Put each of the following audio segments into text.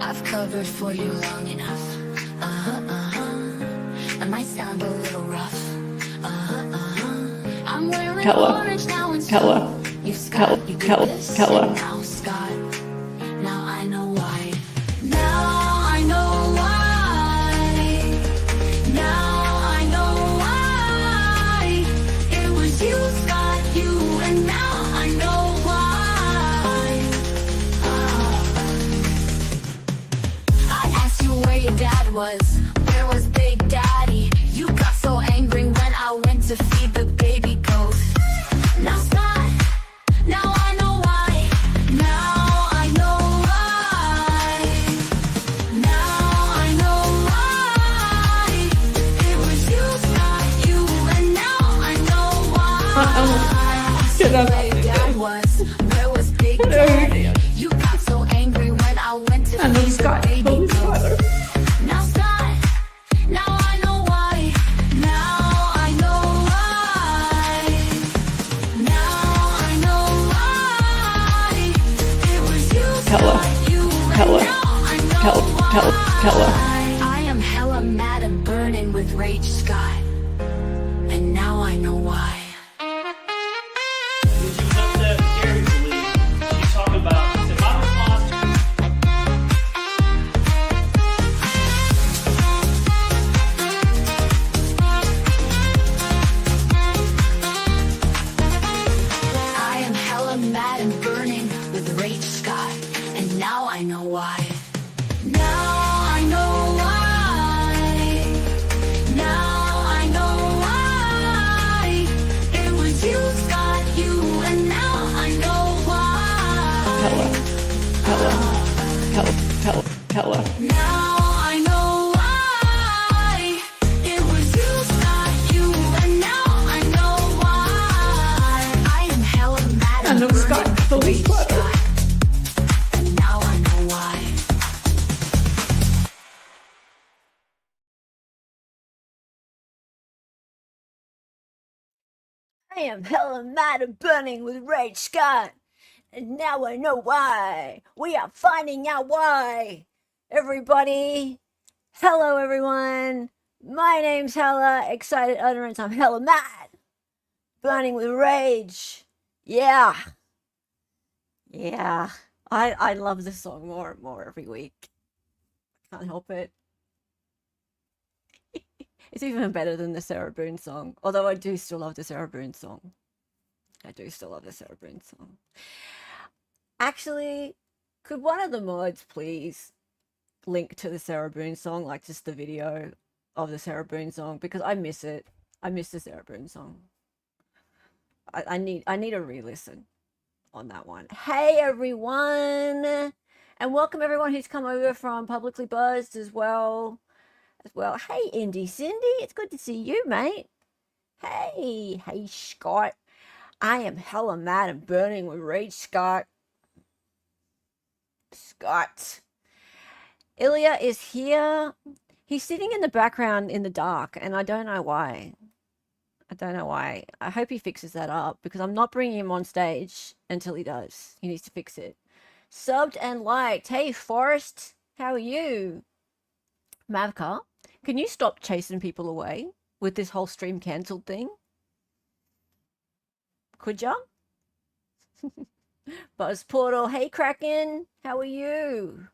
I've covered for you long enough. I might sound a little rough. I'm wearing orange now and so you Scott, you did this and now Scott. Now I know why. Now I know why. Now I know why. It was you, Scott, you, and now I know why. I asked you where your dad was. Where was Big Daddy? You got so angry when I went to feed the baby goat. Now Scott, now I know why. Now I know why. Now I know why. It was you, Scott, you, and now I know why. Get up. Where your dad was. Where was Big Daddy? You got so angry when I went to feed the baby goat. Now Scott, now I know why. Now I know why. Now I know why. It was you, Scott, you, and now I know why. I am hella mad and burning with rage, Scott, and now I know why. When she was upset with Gary Lee, she talked about, she said, my response to I am hella mad and burning with rage, Scott, and now I know why. Now I know why. Now I know why. It was you, Scott, you, and now I know why. Now I know why. It was you, Scott, you, and now I know why. I am hella mad and burning with rage, Scott, and now I know why. I am hella mad and burning with rage, Scott, and now I know why. We are finding out why. Everybody, hello everyone. My name's Hella Excited Utterance. I'm hella mad, burning with rage. Yeah. I love this song more and more every week. Can't help it. It's even better than the Sarah Boone song. Although I do still love the Sarah Boone song. Actually, could one of the mods please link to the Sarah Boone song, like just the video of the Sarah Boone song, because I miss it. I miss the Sarah Boone song. I need a re-listen on that one. Hey everyone, and welcome everyone who's come over from Publicly Buzzed as well. Hey Indy Cindy, it's good to see you, mate. Hey Scott. I am hella mad and burning with rage, Scott. Ilya is here. He's sitting in the background in the dark, and I don't know why. I hope he fixes that up, because I'm not bringing him on stage until he does. He needs to fix it. Subbed and liked. Hey, Forrest. How are you? Mavka, can you stop chasing people away with this whole stream cancelled thing? Could ya? Buzz Portal. Hey, Kraken. How are you?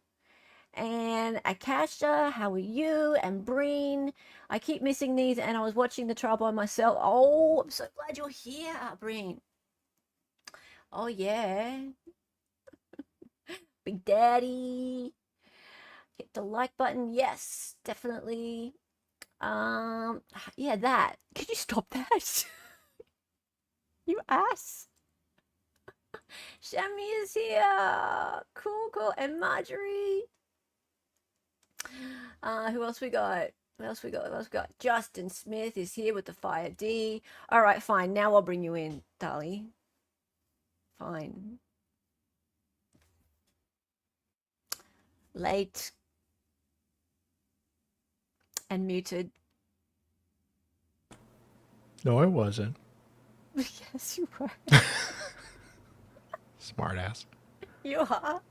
And Akasha, how are you? And Breen. I keep missing these, and I was watching the trial by myself. Oh, I'm so glad you're here, Breen. Oh, yeah. Big Daddy. Hit the like button. Yes, definitely. Yeah, that. Could you stop that? You ass. Shammy is here. Cool. And Marjorie. Who else we got? Justin Smith is here with the Fire D. All right, fine. Now I'll bring you in, Dali. Fine. Late. And muted. No, I wasn't. Yes, you were. Smart ass. You are.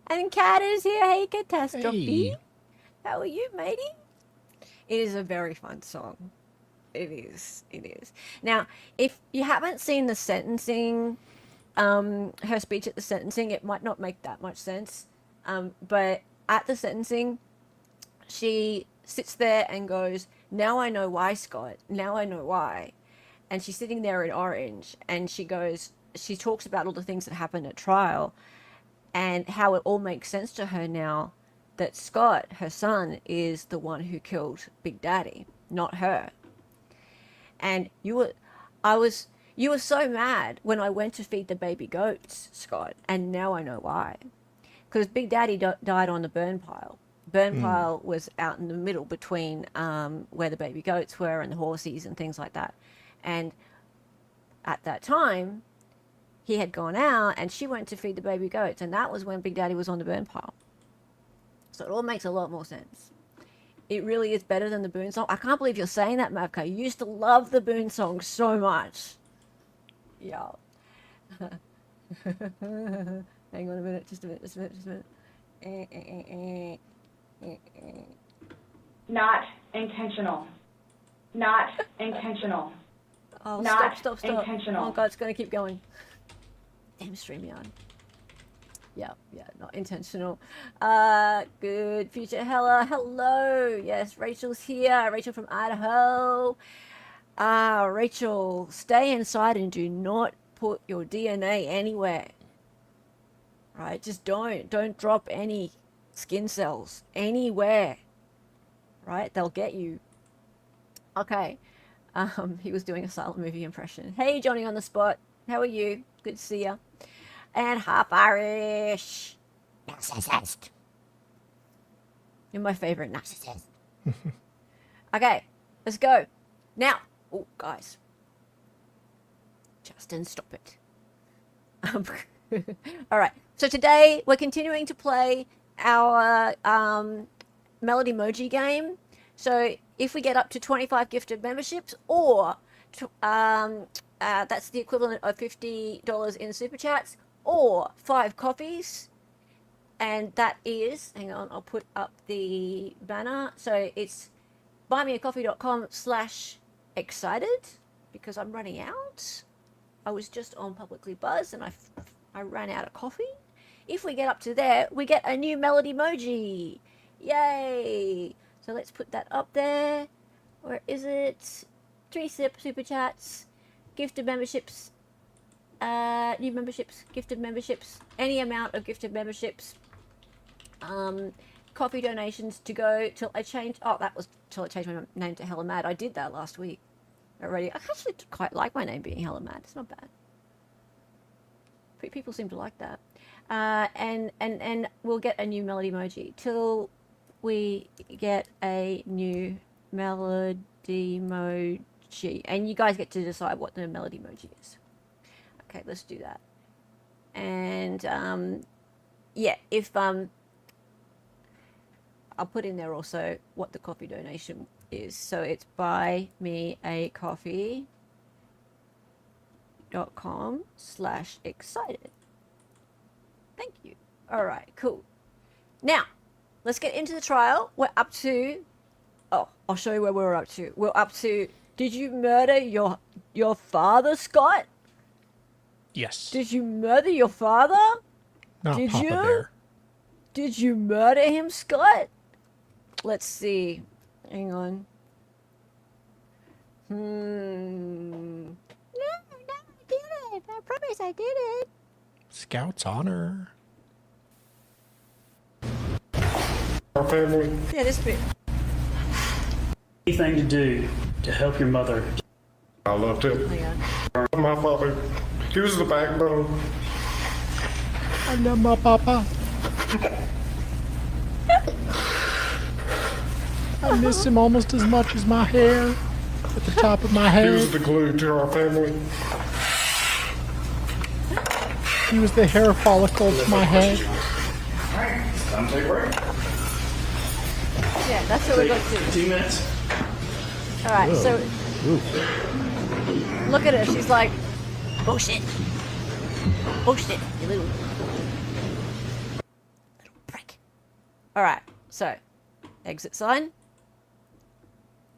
And Cat is here. Hey, Catastrophe. Hey. How are you, matey? It is a very fun song. It is. It is. Now, if you haven't seen the sentencing, her speech at the sentencing, it might not make that much sense. But at the sentencing, she sits there and goes, "Now I know why, Scott. Now I know why." And she's sitting there in orange, and she talks about all the things that happened at trial and how it all makes sense to her now that Scott, her son, is the one who killed Big Daddy, not her. And you were so mad when I went to feed the baby goats, Scott, and now I know why. Because Big Daddy died on the burn pile. Burn pile was out in the middle between where the baby goats were and the horses and things like that. And at that time, he had gone out and she went to feed the baby goats, and that was when Big Daddy was on the burn pile. So it all makes a lot more sense. It really is better than the Boone song. I can't believe you're saying that, Mavka. You used to love the Boone song so much. Yeah. Hang on a minute, just a minute. Not intentional. Not intentional. Oh, Not stop. intentional. Oh, God, it's going to keep going. Damn StreamYard. Yeah, not intentional. Good future Hella. Hello. Yes, Rachel's here. Rachel from Idaho. Rachel, stay inside and do not put your DNA anywhere. Right? Just don't drop any skin cells anywhere. Right? They'll get you. Okay. He was doing a silent movie impression. Hey, Johnny on the spot. How are you? Good to see ya. And half Irish. Narcissist. You're my favorite narcissist. Okay, let's go. Now, oh, guys. Justin, stop it. All right, so today we're continuing to play our Melody Emoji game. So if we get up to 25 gifted memberships, or that's the equivalent of $50 in super chats, or 5 coffees, and that is, hang on, I'll put up the banner. So it's buymeacoffee.com/excited, because I'm running out. I was just on Publicly Buzz and I ran out of coffee. If we get up to there, we get a new Melody Emoji. Yay! So let's put that up there. Where is it? 3 super chats, gifted memberships, new memberships, gifted memberships, any amount of gifted memberships, coffee donations to go till I change. Oh, that was till I changed my name to Hella Mad. I did that last week already. I actually quite like my name being Hella Mad. It's not bad. People seem to like that. And we'll get a new Melody Emoji till we get a new Melody Emoji, and you guys get to decide what the Melody Emoji is. Okay, let's do that. And yeah, if I'll put in there also what the coffee donation is. So it's buymeacoffee.com/excited. Thank you. All right, cool. Now, let's get into the trial. We're up to, oh, I'll show you where we're up to. We're up to, did you murder your father, Scott? Yes. Did you murder your father? Not Did Papa you? Bear. Did you murder him, Scott? Let's see. Hang on. No, I did it. I promise I did it. Scout's honor. Our family. Yeah, this bit. Anything to do to help your mother. I loved him. Hang on. My father, he was the backbone. I love my papa. I miss him almost as much as my hair at the top of my He was head. the glue to our family. He was the hair follicle to my head. Time to take a break. Yeah, that's what we got to do. 15 minutes. All right, so look at her. She's like, bullshit. Bullshit, you little. All right, so exit sign,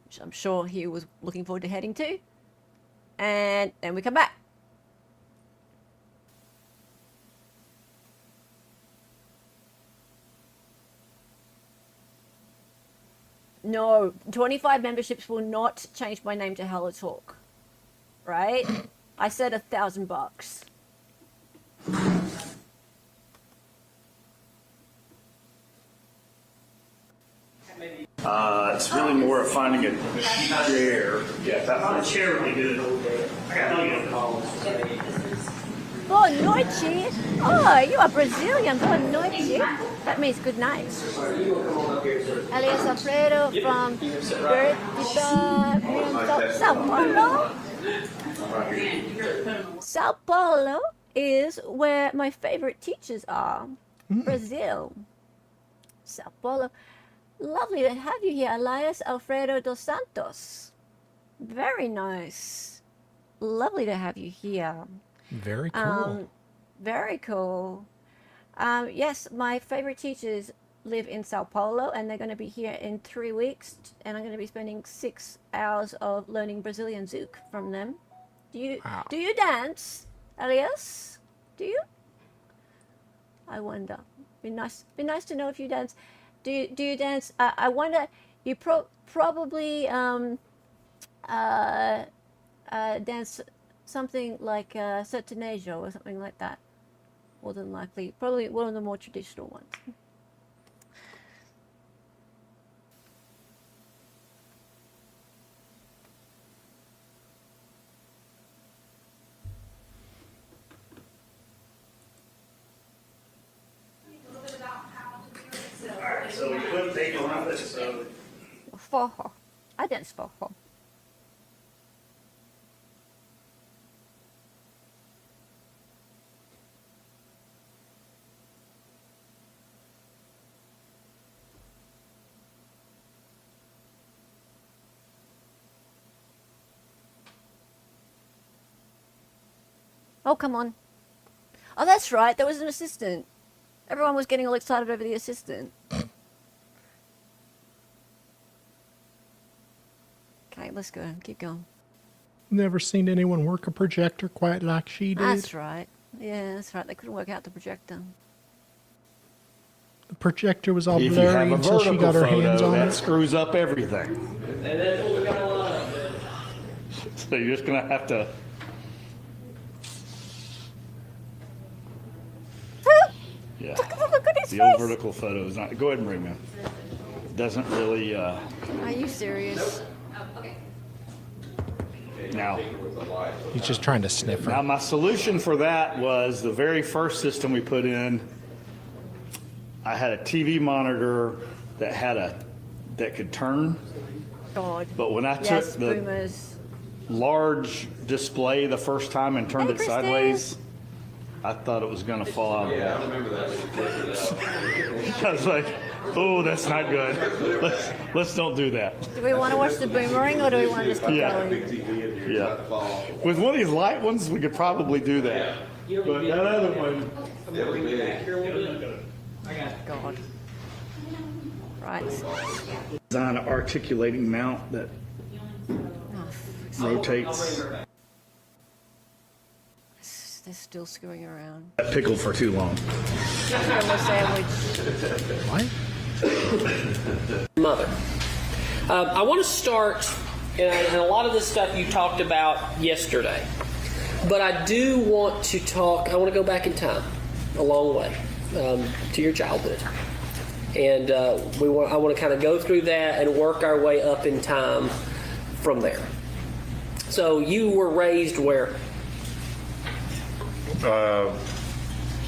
which I'm sure he was looking forward to heading to, and then we come back. No, 25 memberships will not change my name to Hella Talk. Right? I said $1,000. It's really more of finding a chair. Yeah, that chair would be good. I got no call. Boa noite. Oh, you are Brazilian. Boa noite. That means good night. Alias Alfredo from Sao Paulo. Sao Paulo is where my favorite teachers are. Brazil. Sao Paulo. Lovely to have you here, Elias Alfredo dos Santos. Very nice. Lovely to have you here. Very cool. Very cool. Yes, my favorite teachers live in Sao Paulo, and they're going to be here in 3 weeks, and I'm going to be spending 6 hours of learning Brazilian Zouk from them. Do you dance, Elias? Do you? I wonder. Be nice to know if you dance. Do you dance? I wonder. You probably dance something like sertanejo or something like that. More than likely, probably one of the more traditional ones. Alright, so we put take on this, so Forró. I dance forró. Oh, come on. Oh, that's right. There was an assistant. Everyone was getting all excited over the assistant. Okay, let's go. Keep going. Never seen anyone work a projector quite like she did. That's right. Yeah, that's right. They couldn't work out the projector. The projector was all If you blurry have a until she vertical got her hands photo, on that it. screws up everything. And that's what we got a lot of. So you're just gonna have to. Yeah. Look at his The old face. vertical photo is not. Go ahead and bring me. Doesn't really. Are you serious? Now, He's just trying to sniff her. now my solution for that was the very first system we put in. I had a TV monitor that could turn, God. but when I Yes, took the boomers. large display the first time and turned Hey, it sideways, I thought it was gonna fall out of the I was like, oh, that's not good. Let's don't do that. Do we want to watch the boomerang or do we want to just keep Yeah. going? Yeah. With one of these light ones, we could probably do that. But that other one, God. Right. design an articulating mount that rotates. They're still screwing around. That pickled for too long. Vanilla sandwich. What? Mother. I want to start, and a lot of this stuff you talked about yesterday, but I do want to talk, I want to go back in time a long way to your childhood. And I want to kind of go through that and work our way up in time from there. So you were raised where?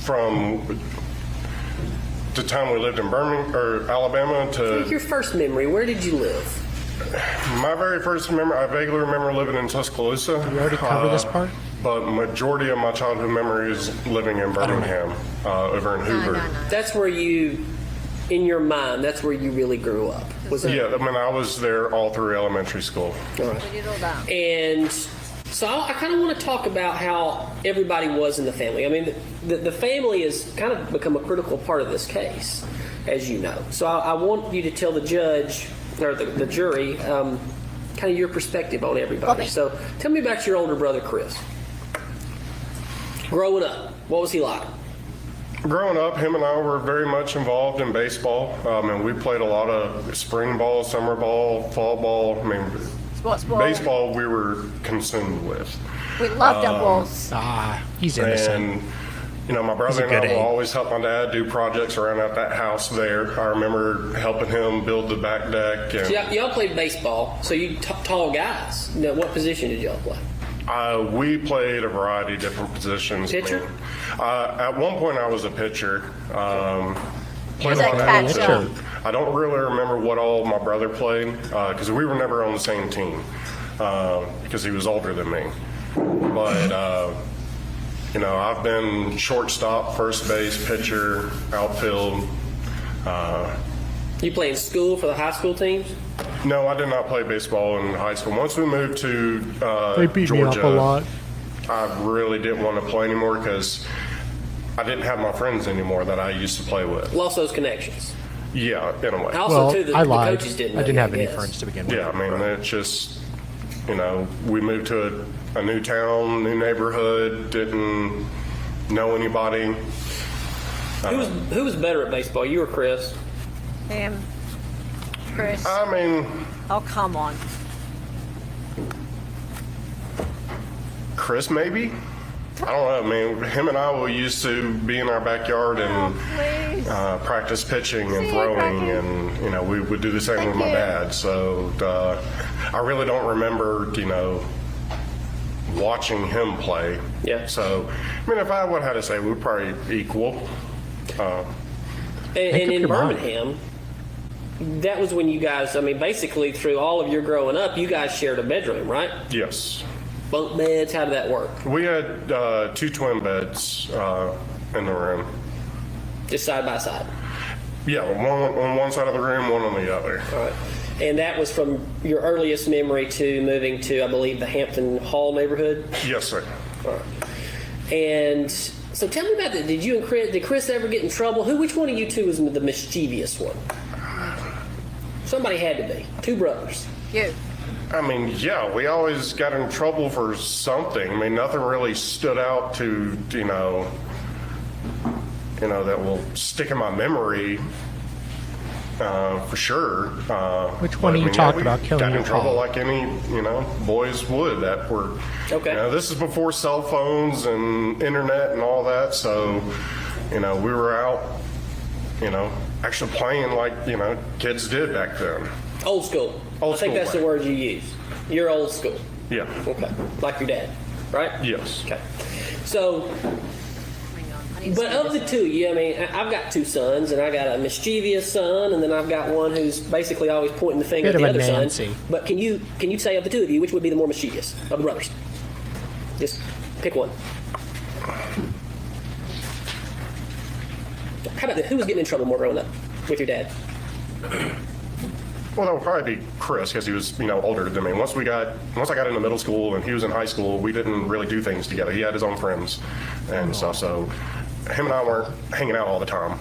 From the time we lived in Birmingham or Alabama to Your first memory, where did you live? my very first memory, I vaguely remember living in Tuscaloosa. We already covered this part? But majority of my childhood memories living in Birmingham, over in Hoover. That's where you, in your mind, that's where you really grew up. Was it? Yeah, I mean, I was there all through elementary school. All right. We did all that. And So I kind of want to talk about how everybody was in the family. I mean, the family has kind of become a critical part of this case, as you know. So I want you to tell the judge, or the jury, kind of your perspective on everybody. Okay. So tell me about your older brother, Chris. Growing up, what was he like? Growing up, him and I were very much involved in baseball, and we played a lot of spring ball, summer ball, fall ball. I mean, Sports ball. baseball we were consumed with. We loved our balls. He's innocent. And, you know, my brother and good I will egg. always help my dad do projects around at that house there. I remember helping him build the back deck. And, Y'all played baseball, so you tall guys. Now, what position did y'all play? we played a variety of different positions. Pitcher? At one point, I was a pitcher. Played was a a lot of catcher. outfield. I don't really remember what all my brother played because we were never on the same team because he was older than me. But you know, I've been shortstop, first base, pitcher, outfield. You play in school for the high school teams? No, I did not play baseball in high school. Once we moved to They beat Georgia, me up a lot. I really didn't want to play anymore because I didn't have my friends anymore that I used to play with. Lost those connections. Yeah, in a way. Also, Well, too, the I lied. coaches didn't. I know didn't you, have any guess. friends to begin with. Yeah, I mean, it's just, you know, we moved to a new town, new neighborhood, didn't know anybody. Who was better at baseball, you or Chris? Him. Chris. I mean, Oh, come on. Chris maybe? I don't know. I mean, him and I used to be in our backyard and Please. practice pitching and See, throwing, practice. and you know, we would do the same Thank with my you. dad. So I really don't remember, you know, watching him play. Yeah. So I mean, if I would have had to say, we're probably equal. And Make up in your mind. Birmingham, that was when you guys, I mean, basically through all of your growing up, you guys shared a bedroom, right? Yes. Bunk beds, how did that work? We had 2 twin beds in the room. Just side by side. Yeah, one on one side of the room, one on the other. All right. And that was from your earliest memory to moving to, I believe, the Hampton Hall neighborhood? Yes, sir. All right. And so tell me about that. Did Chris ever get in trouble? Which one of you two was the mischievous one? Somebody had to be. 2 brothers. You. I mean, yeah, we always got in trouble for something. I mean, nothing really stood out to, you know, that will stick in my memory for sure. Which one but, of you I mean, talked we about killing got your in trouble pa? like any, you know, boys would that were. Okay. You know, this is before cell phones and internet and all that, so, you know, we were out, you know, actually playing like, you know, kids did back then. Old school. Old I think school that's way. the word you use. You're old school. Yeah. Okay. Like your dad, right? Yes. Okay. So, Hang on. I need to but speed of the this two, I mean, I've got 2 sons, and I got a mischievous son, and then I've got one who's basically always pointing the finger Bit at the of a other son. Nancy. But can you say of the 2 of you, which would be the more mischievous of the brothers? Just pick one. How about this? Who was getting in trouble more growing up with your dad? Well, that would probably be Chris because he was, you know, older than me. Once I got into middle school and he was in high school, we didn't really do things together. He had his own friends and stuff. So him and I weren't hanging out all the time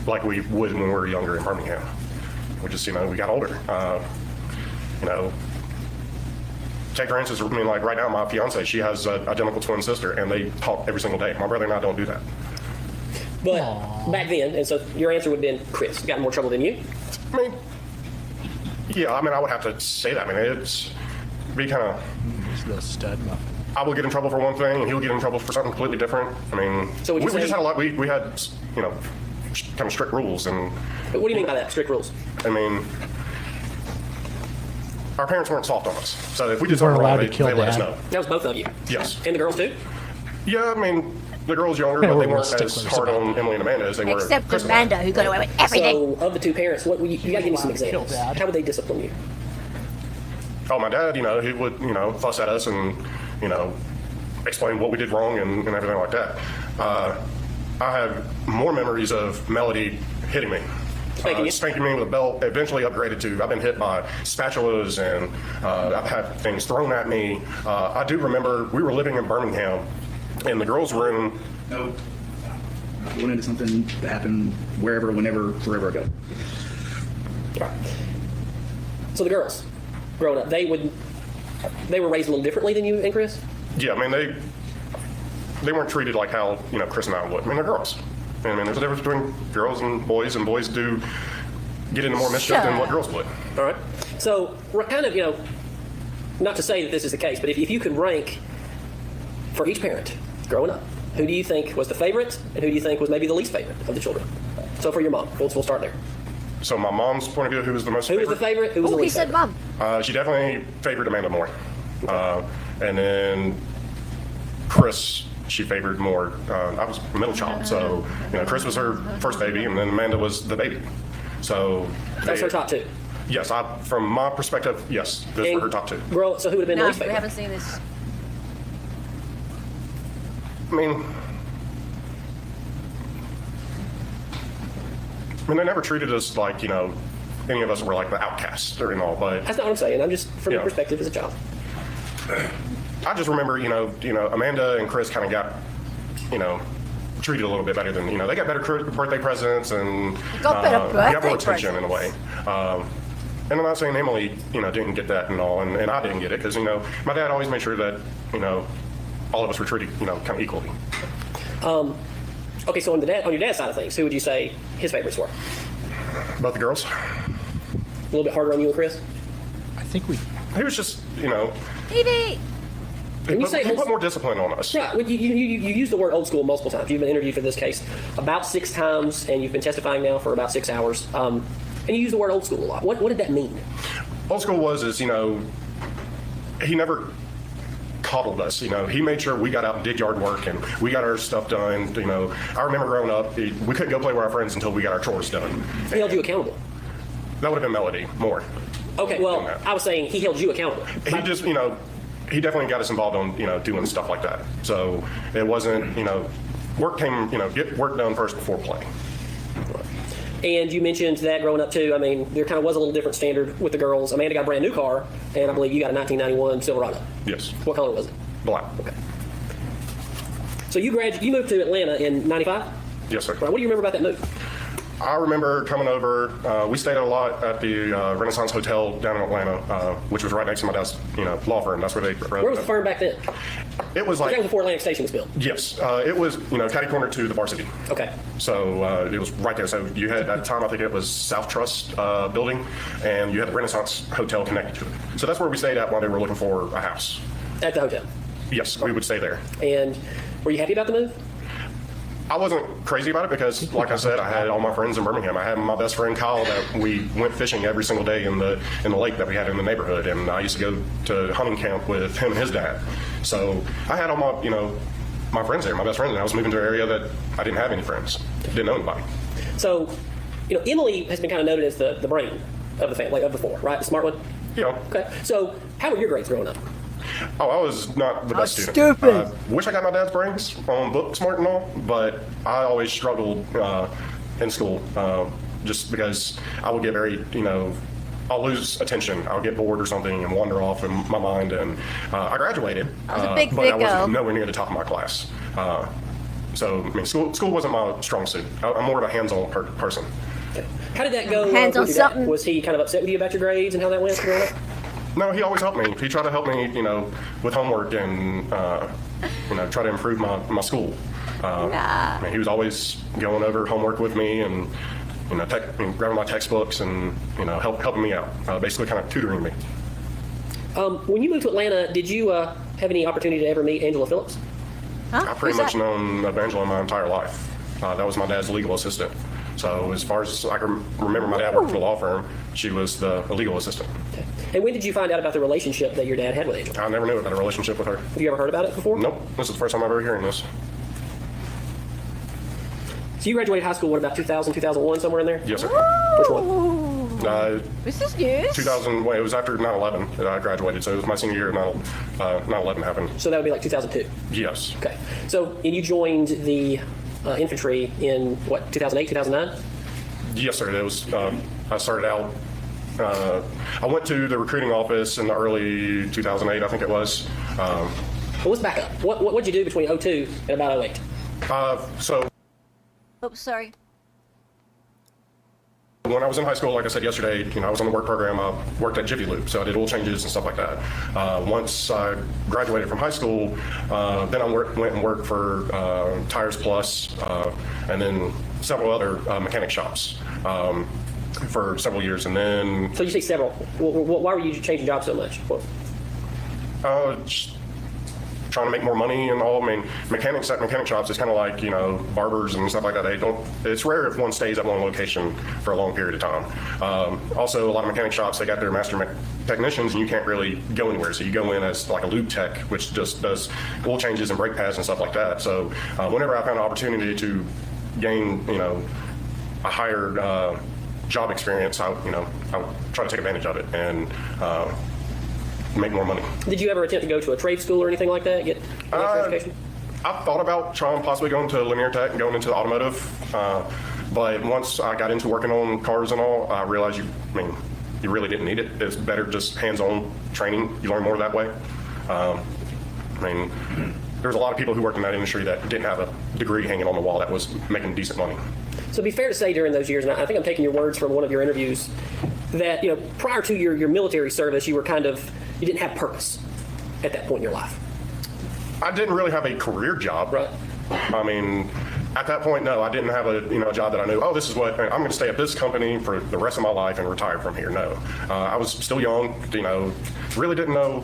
like we would when we were younger in Birmingham. We just, you know, we got older. You know, take for instance, I mean, like right now, my fiance, she has an identical twin sister, and they talk every single day. My brother and I don't do that. But back then, and so your answer would have been Chris. Got in more trouble than you? I mean, yeah, I mean, I would have to say that. I mean, it'd be kind of. He's the stud muffin. I will get in trouble for one thing, and he'll get in trouble for something completely different. I mean, So would you we say- just had a lot. We had, you know, kind of strict rules, and But what do you mean by that? Strict rules? I mean, our parents weren't soft on us. So if we did weren't something allowed wrong, to kill they let us Dad. know. That was both of you. Yes. And the girls too? Yeah, I mean, the girls younger, Yeah, but we're they real weren't as sticklers hard about on Emily and Amanda as they were. Except Chris and I. Amanda, who got away with everything. So of the 2 parents, what you got to give me some allowed to kill examples. Dad. How would they discipline you? Oh, my dad, you know, he would, you know, fuss at us and, you know, explain what we did wrong and everything like that. I have more memories of Melody hitting me. Spanking you. Spanking me with a belt. Eventually upgraded to, I've been hit by spatulas and I've had things thrown at me. I do remember we were living in Birmingham in the girls' room. No. Going into something that happened wherever, whenever, forever ago. So the girls, growing up, they were raised a little differently than you and Chris? Yeah, I mean, they weren't treated like how, Chris and I would. I mean, they're girls. I mean, there's a difference between girls and boys do get into more mischief than what girls would. All right. So we're kind of, not to say that this is the case, but if you could rank for each parent growing up, who do you think was the favorite and who do you think was maybe the least favorite of the children? So for your mom, we'll start there. So my mom's point of view, who was the most Who was the favorite? Who was the Oh, he least said favorite? mum. She definitely favored Amanda more. And then Chris, she favored more. I was a middle child, so Chris was her first baby, and then Amanda was the baby. So That's her top two. Yes, from my perspective, yes, those were her top two. Girl, so who would have been the No, least we favorite? haven't seen this. I mean, they never treated us like any of us were like the outcasts or all, but That's not what I'm saying. I'm just from your Yeah. perspective as a child. I just remember, Amanda and Chris kind of got, treated a little bit better than, they got better birthday presents and got better got more birthday attention in a way. And I'm not saying Emily, didn't get that and all, and I didn't get it because, my dad always made sure that, all of us were treated, kind of equally. Okay, so on your dad's side of things, who would you say his favorites were? Both the girls. A little bit harder on you and Chris? I think we. He was just, Evie! he put more discipline on us. Right. Well, you use the word old school multiple times. You've been interviewed for this case about 6 times, and you've been testifying now for about 6 hours. And you use the word old school a lot. What did that mean? Old school is he never coddled us. He made sure we got out and did yard work and we got our stuff done. I remember growing up, we couldn't go play with our friends until we got our chores done. He held you accountable. That would have been Melody more. Okay, well, I was saying he held you accountable. He just, he definitely got us involved on, doing stuff like that. So it wasn't, work came, get work done first before play. And you mentioned that growing up too. I mean, there kind of was a little different standard with the girls. Amanda got a brand new car, and I believe you got a 1991 Silverado. Yes. What color was it? Black. Okay. So you moved to Atlanta in '95. Yes, sir. Right. What do you remember about that move? I remember coming over. We stayed a lot at the Renaissance Hotel down in Atlanta, which was right next to my dad's, law firm. That's where they. Where was the firm back then? It was That like. was before Atlantic Station was built. Yes, it was. Catty corner to the Varsity. Okay. So it was right there. So you had at the time, I think it was South Trust building, and you had the Renaissance Hotel connected to it. So that's where we stayed at while they were looking for a house. At the hotel. Yes, we would stay there. And were you happy about the move? I wasn't crazy about it because, like I said, I had all my friends in Birmingham. I had my best friend Kyle that we went fishing every single day in the lake that we had in the neighborhood, and I used to go to hunting camp with him and his dad. So I had all my my friends there, my best friends, and I was moving to an area that I didn't have any friends, didn't know anybody. So, Emily has been kind of noted as the brain of the family, of the four, right? The smart one. Yeah. Okay. So, how were your grades growing up? Oh, I was not the best student. stupid. Wish I got my dad's brains on book smart and all, but I always struggled in school just because I would get very, I'll lose attention. I'll get bored or something and wander off in my mind. And I graduated, I was a big, but thick I wasn't girl. nowhere near the top of my class. So, I mean, school wasn't my strong suit. I'm more of a hands-on person. Okay. How did that go? Hands on with your dad? something. Was he kind of upset with you about your grades and how that went growing up? No, he always helped me. He tried to help me, with homework and, try to improve my school. I mean, he was always going over homework with me and, grabbing my textbooks and, helping me out, basically kind of tutoring me. When you moved to Atlanta, did you have any opportunity to ever meet Angela Phillips? Huh? I've pretty Who's much that? known Angela my entire life. That was my dad's legal assistant. So as far as I can remember, my dad worked for the law firm. She was the legal assistant. Okay. And when did you find out about the relationship that your dad had with Angela? I never knew about a relationship with her. Have you ever heard about it before? Nope. This is the first time I'm ever hearing this. So you graduated high school, what, about 2000, 2001, somewhere in there? Yes, sir. Which one? This is news. 2000, well, it was after 9/11 that I graduated, so it was my senior year 9/11 happened. So that would be like 2002. Yes. Okay. So, and you joined the infantry in, what, 2008, 2009? Yes, sir. It was. I started out. I went to the recruiting office in the early 2008, I think it was. Well, let's back up. What'd you do between 02 and about 08? So Oops, sorry. when I was in high school, like I said yesterday, I was on the work program. I worked at Jiffy Lube, so I did oil changes and stuff like that. Once I graduated from high school, then I went and worked for Tires Plus, and then several other mechanic shops for several years. And then So you say several. Why were you changing jobs so much? just trying to make more money and all. I mean, mechanic shops is kind of like, barbers and stuff like that. It's rare if one stays at one location for a long period of time. Also, a lot of mechanic shops, they got their master technicians, and you can't really go anywhere. So you go in as like a lube tech, which just does oil changes and brake pads and stuff like that. So whenever I found an opportunity to gain, a higher job experience, I would try to take advantage of it and make more money. Did you ever attempt to go to a trade school or anything like that? Get education? I thought about trying possibly going to linear tech and going into automotive, but once I got into working on cars and all, I realized you really didn't need it. It's better just hands-on training. You learn more that way. There's a lot of people who worked in that industry that didn't have a degree hanging on the wall that was making decent money. So it'd be fair to say during those years, and I think I'm taking your words from one of your interviews, that prior to your military service, you didn't have purpose at that point in your life. I didn't really have a career job. Right. At that point, no, I didn't have a job that I knew, this is what I'm going to stay at this company for the rest of my life and retire from here. No, I was still young, really didn't know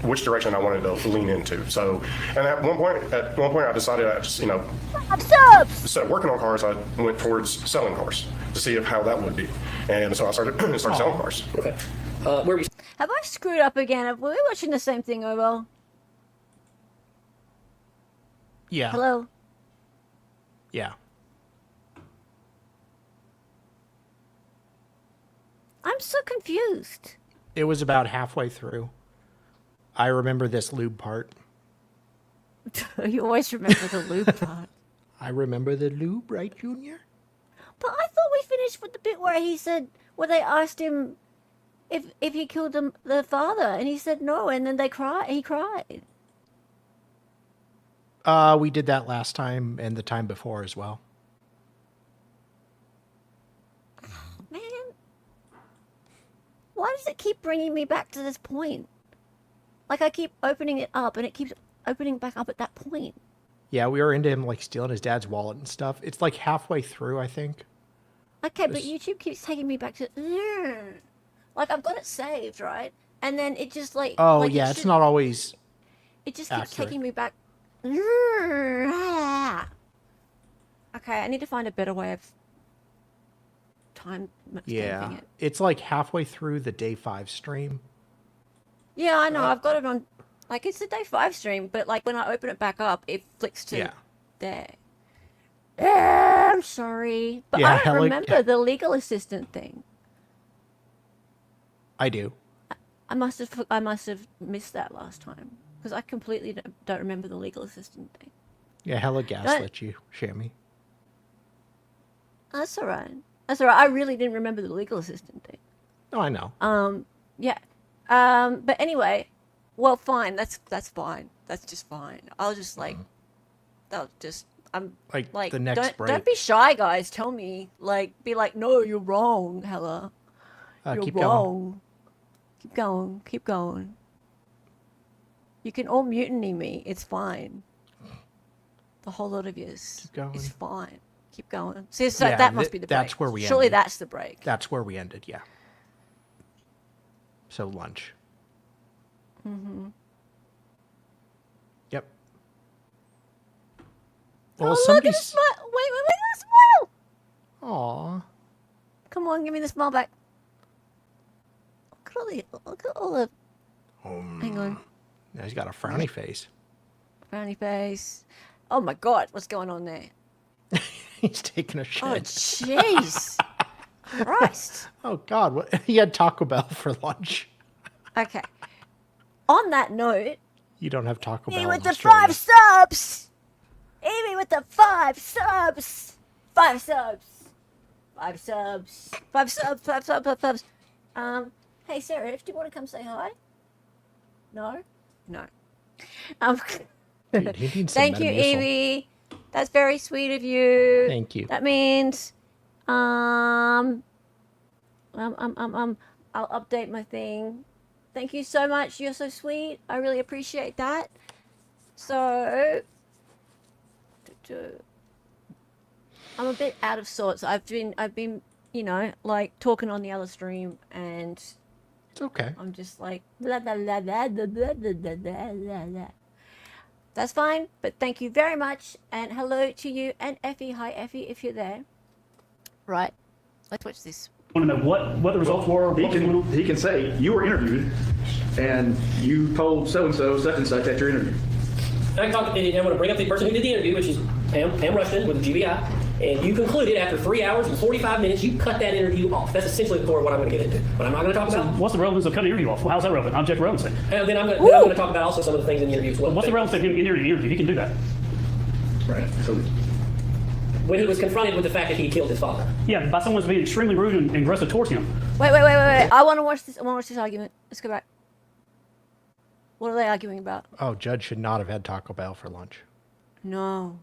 which direction I wanted to lean into. So, and at one point I decided I just, instead of working on cars, I went towards selling cars to see how that would be. And so I started selling cars. Okay. Where were you? Have I screwed up again? Are we watching the same thing over? Yeah. Hello? Yeah. I'm so confused. It was about halfway through. I remember this lube part. You always remember the lube part. I remember the lube, right, Junior? But I thought we finished with the bit where they asked him if he killed the father, and he said no, and then he cried. We did that last time and the time before as well. Man, why does it keep bringing me back to this point? Like, I keep opening it up, and it keeps opening back up at that point. Yeah, we were into him, stealing his dad's wallet and stuff. It's, halfway through, I think. Okay, but YouTube keeps taking me back to... I've got it saved, right? And then it just, Oh, yeah, it's not always It just keeps accurate. taking me back... Okay, I need to find a better way of time Yeah, it. it's, halfway through the day 5 stream. Yeah, I know. I've got it on... it's the day 5 stream, but, when I open it back up, it flicks to there. I'm sorry. But Yeah, I don't remember the legal assistant thing. I do. I must have missed that last time. Because I completely don't remember the legal assistant thing. Yeah, hella gaslit you, Shammy. That's all right. That's all right. I really didn't remember the legal assistant thing. Oh, I know. Yeah. But anyway, well, fine. That's fine. That's just fine. I'll just I'm the next break. Don't be shy, guys. Tell me, be no, you're wrong, Hella. You're keep wrong. Keep going. Keep going. You can all mutiny me. It's fine. The whole lot of you is fine. Keep going. See, so that must be the break. That's where we Surely ended. that's the break. That's where we ended, yeah. So lunch. Mm-hmm. Yep. Well, Look at the smile. Wait, look at the smile. Aw. Come on, give me the smile back. Look at all the... Hang on. Now he's got a frowny face. Frowny face. Oh my God, what's going on there? He's taking a shit. Oh, jeez. Christ. Oh, God. What? He had Taco Bell for lunch. Okay. On that note... You don't have Taco Bell Me in with the Australia. 5 subs! Amy with the 5 subs! 5 subs. 5 subs. 5 subs. 5 subs. 5 subs. Hey Sarah, do you want to come say hi? No? No. Dude, he needs some Thank you, Metamucil. Evie. That's very sweet of you. Thank you. That means I'll update my thing. Thank you so much. You're so sweet. I really appreciate that. So I'm a bit out of sorts. I've been, you know, like talking on the other stream, and It's okay. I'm just like blah blah blah blah blah blah blah blah blah blah blah. That's fine, but thank you very much, and hello to you and Effie. Hi Effie, if you're there. Right, let's watch this. Want to know what the results were? He can say you were interviewed, and you told so and such at your interview. I want to bring up the person who did the interview, which is Pam Rushton with the GBI, and you concluded after 3 hours and 45 minutes, you cut that interview off. That's essentially the core of what I'm going to get into. But I'm not going to talk about. What's the relevance of cutting an interview off? Well, how's that relevant? Object relevancy. And then I'm going to talk about also some of the things in the interview as well. What's the relevance of him in the interview? He can do that. Right. So When he was confronted with the fact that he killed his father. Yeah, by someone's being extremely rude and aggressive towards him. Wait. I want to watch this. I want to watch this argument. Let's go back. What are they arguing about? Oh, Judge should not have had Taco Bell for lunch. No.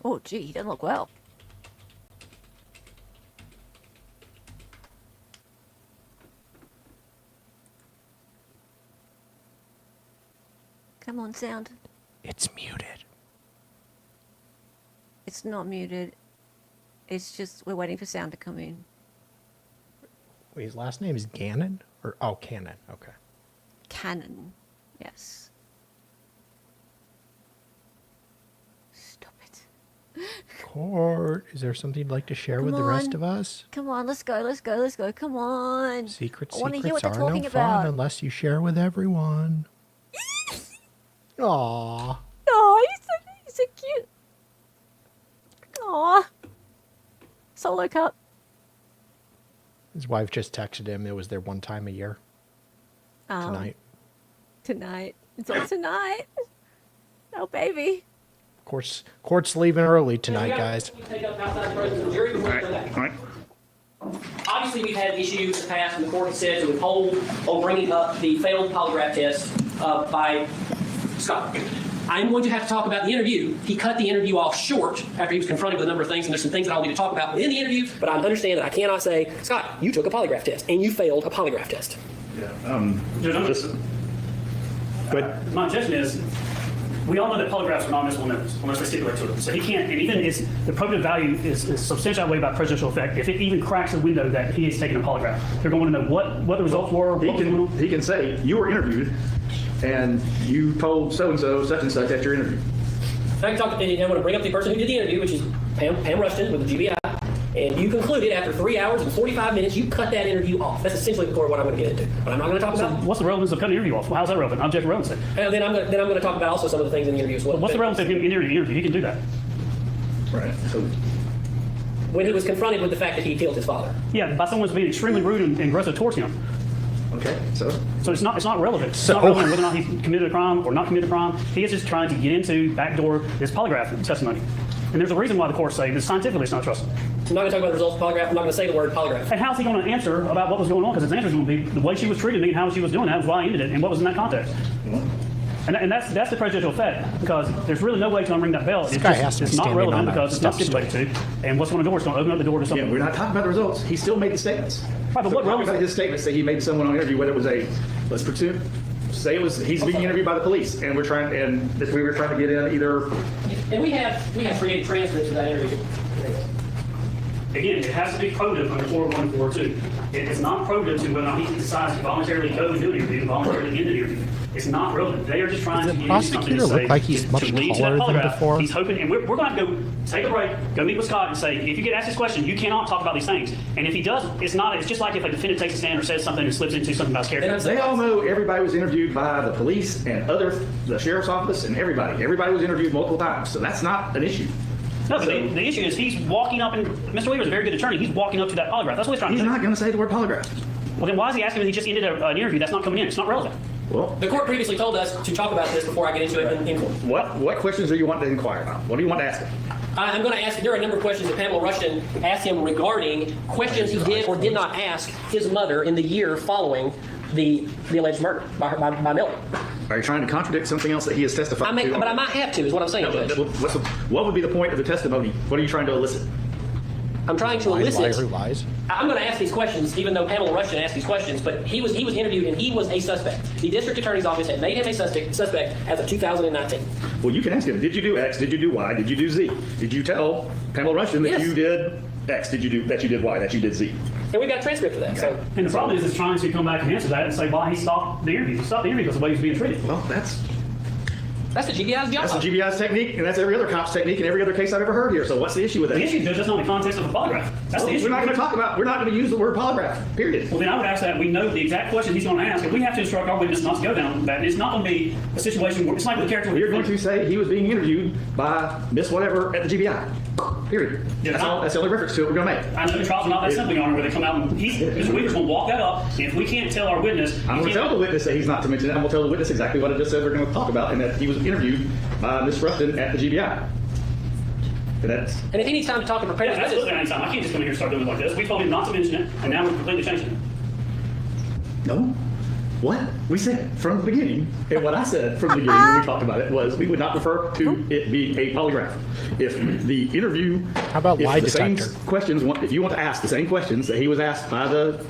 Oh, gee, he doesn't look well. Come on, sound. It's muted. It's not muted. It's just we're waiting for sound to come in. Wait, his last name is Gannon? Or Cannon. Okay. Cannon. Yes. Stop it. Court, is there something you'd like to share with the rest of us? Come on, let's go. Come on. Secrets I want to hear what they're are talking no about. fun unless you share with everyone. Aww. Oh, he's so cute. Aw. Solo cup. His wife just texted him. It was their one time a year. Tonight. Tonight. It's on tonight. Oh, baby. Court's leaving early tonight, guys. Take up outside the presence of the jury before we come back. all right. Obviously, we've had issues in the past, and the court has said to withhold on bringing up the failed polygraph test by Scott. I'm going to have to talk about the interview. He cut the interview off short after he was confronted with a number of things, and there's some things that I'll need to talk about within the interview, but I understand that I cannot say, Scott, you took a polygraph test, and you failed a polygraph test. But my objection is, we all know that polygraphs are non-admissible evidence unless they stipulate to it. So he can't, and even the probative value is substantially outweighed by prejudicial effect. If it even cracks the window that he has taken a polygraph, they're going to know what the results were. He can say you were interviewed, and you told so and such at your interview. I want to bring up the person who did the interview, which is Pam Rushton with the GBI, and you concluded after 3 hours and 45 minutes, you cut that interview off. That's essentially the core of what I'm going to get into. But I'm not going to talk about. What's the relevance of cutting an interview off? Well, how's that relevant? Object relevancy. And then I'm going to talk about also some of the things in the interview as well. What's the relevance of him in the interview? He can do that. Right. So when he was confronted with the fact that he killed his father. Yeah, by someone's being extremely rude and aggressive towards him. okay. So So it's not relevant. It's not relevant whether or not he committed a crime or not committed a crime. He is just trying to get into, backdoor this polygraph testimony. And there's a reason why the courts say that scientifically it's not trustable. I'm not going to talk about the results of polygraph. I'm not going to say the word polygraph. And how's he going to answer about what was going on? Because his answer is going to be the way she was treating me and how she was doing that was why I ended it and what was in that context. And that's the prejudicial effect, because there's really no way to unring that bell. This guy has to be it's not standing relevant on a because it's not step stipulated to. And what's going to do is going to open up the door to something. yeah, we're not talking about the results. He still made the statements. Right, but what Talk relevance- about his statements that he made to someone on interview, whether it was let's presume, say it was he's being interviewed by the police, and we were trying to get in either. And we have created transcripts of that interview. Again, it has to be probative under 40142. It is not probative to whether or not he decides to voluntarily go and do an interview and voluntarily end an interview. It's not relevant. They are just trying Does to the get into something to prosecutor say, look like he's to much lead to taller that than polygraph. before? He's hoping, and we're going to have to go take a break, go meet with Scott and say, if you get asked this question, you cannot talk about these things. And if he does, it's just like if a defendant takes a stand or says something and slips into something about his character. They all know everybody was interviewed by the police and the sheriff's office and everybody. Everybody was interviewed multiple times, so that's not an issue. No, but the issue is he's walking up, and Mr. Weaver's a very good attorney. He's walking up to that polygraph. That's what he's trying to He's do. not going to say the word polygraph. Well, then why is he asking if he just ended an interview that's not coming in? It's not relevant. Well, The court previously told us to talk about this before I get into it in court. what questions do you want to inquire about? What do you want to ask him? I'm going to ask, there are a number of questions that Pamela Rushton asked him regarding questions he did or did not ask his mother in the year following the alleged murder by Melanie. Are you trying to contradict something else that he has testified to? But I might have to, is what I'm saying, No, Judge. what would be the point of the testimony? What are you trying to elicit? I'm trying to Liar elicit. who lies. I'm going to ask these questions, even though Pamela Rushton asked these questions, but he was interviewed and he was a suspect. The district attorney's office had made him a suspect as of 2019. Well, you can ask him, did you do X? Did you do Y? Did you do Z? Did you tell Pamela Rushton that Yes. you did X? Did you do that you did Y? That you did Z? And we've got a transcript of that. So And the problem is trying to come back and answer that and say why he stopped the interview. He stopped the interview because of the way he was being treated. Well, that's that's the GBI's job. the GBI's technique, and that's every other cop's technique in every other case I've ever heard here. So what's the issue with that? The issue, Judge, that's not in the context of a polygraph. That's the issue. We're not going to talk about. We're not going to use the word polygraph. Period. Well, then I would ask that we know the exact question he's going to ask, and we have to instruct our witness not to go down that. And it's not going to be a situation where it's like with the character. You're going to say he was being interviewed by Miss Whatever at the GBI. Period. Yeah, That's all. That's the only reference to it we're going to make. I know the trial's not that simple, Your Honor, where they come out and Mr. Weaver's going to walk that up, and if we can't tell our witness, I'm going to tell the witness that he's not to mention it. I'm going to tell the witness exactly what I just said we're going to talk about, and that he was interviewed by Miss Rushton at the GBI. And that's. And if he needs time to talk to prepare Yeah, his absolutely witness, anytime. I can't just come in here and start doing it like this. We told him not to mention it, and now we're completely changing it. No. What we said from the beginning, and what I said from the beginning when we talked about it was we would not refer to it being a polygraph. If the interview, How about if lie the same detector? questions, if you want to ask the same questions that he was asked by the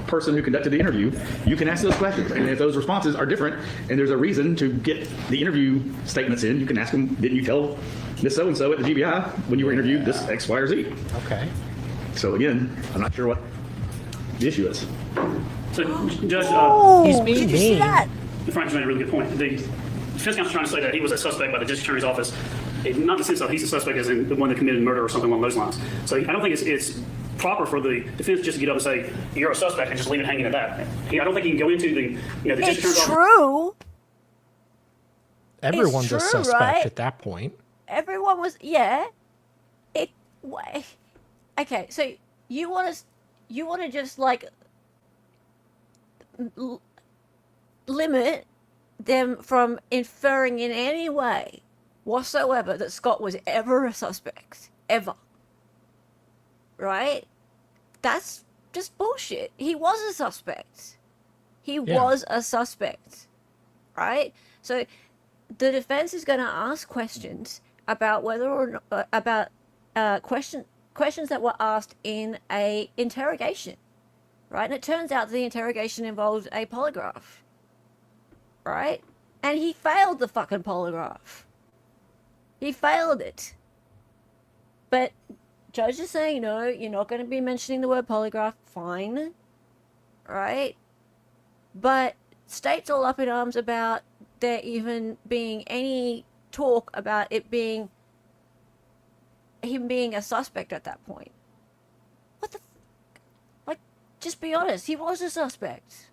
person who conducted the interview, you can ask those questions. And if those responses are different, and there's a reason to get the interview statements in, you can ask them, didn't you tell Miss So-and-so at the GBI when you were interviewed this X, Y, or Z? Okay. So again, I'm not sure what the issue is. So, Judge, He's being Did you see mean. that? Frank's made a really good point. The defense counsel trying to say that he was a suspect by the district attorney's office, not in the sense of he's a suspect as in the one that committed murder or something along those lines. So I don't think it's proper for the defense just to get up and say, you're a suspect, and just leave it hanging at that. I don't think you can go into the district attorney's It's office. true. Everyone's true, a suspect right? at that point. Everyone was, yeah. Okay, so you want to just like limit them from inferring in any way whatsoever that Scott was ever a suspect, ever. Right? That's just bullshit. He was a suspect. He was a suspect. Right? So the defense is going to ask questions about whether or not, about questions that were asked in a interrogation, right? And it turns out the interrogation involved a polygraph, right? And he failed the fucking polygraph. He failed it. But judge is saying, no, you're not going to be mentioning the word polygraph. Fine, right? But state's all up in arms about there even being any talk about it being him being a suspect at that point. What the like, just be honest, he was a suspect.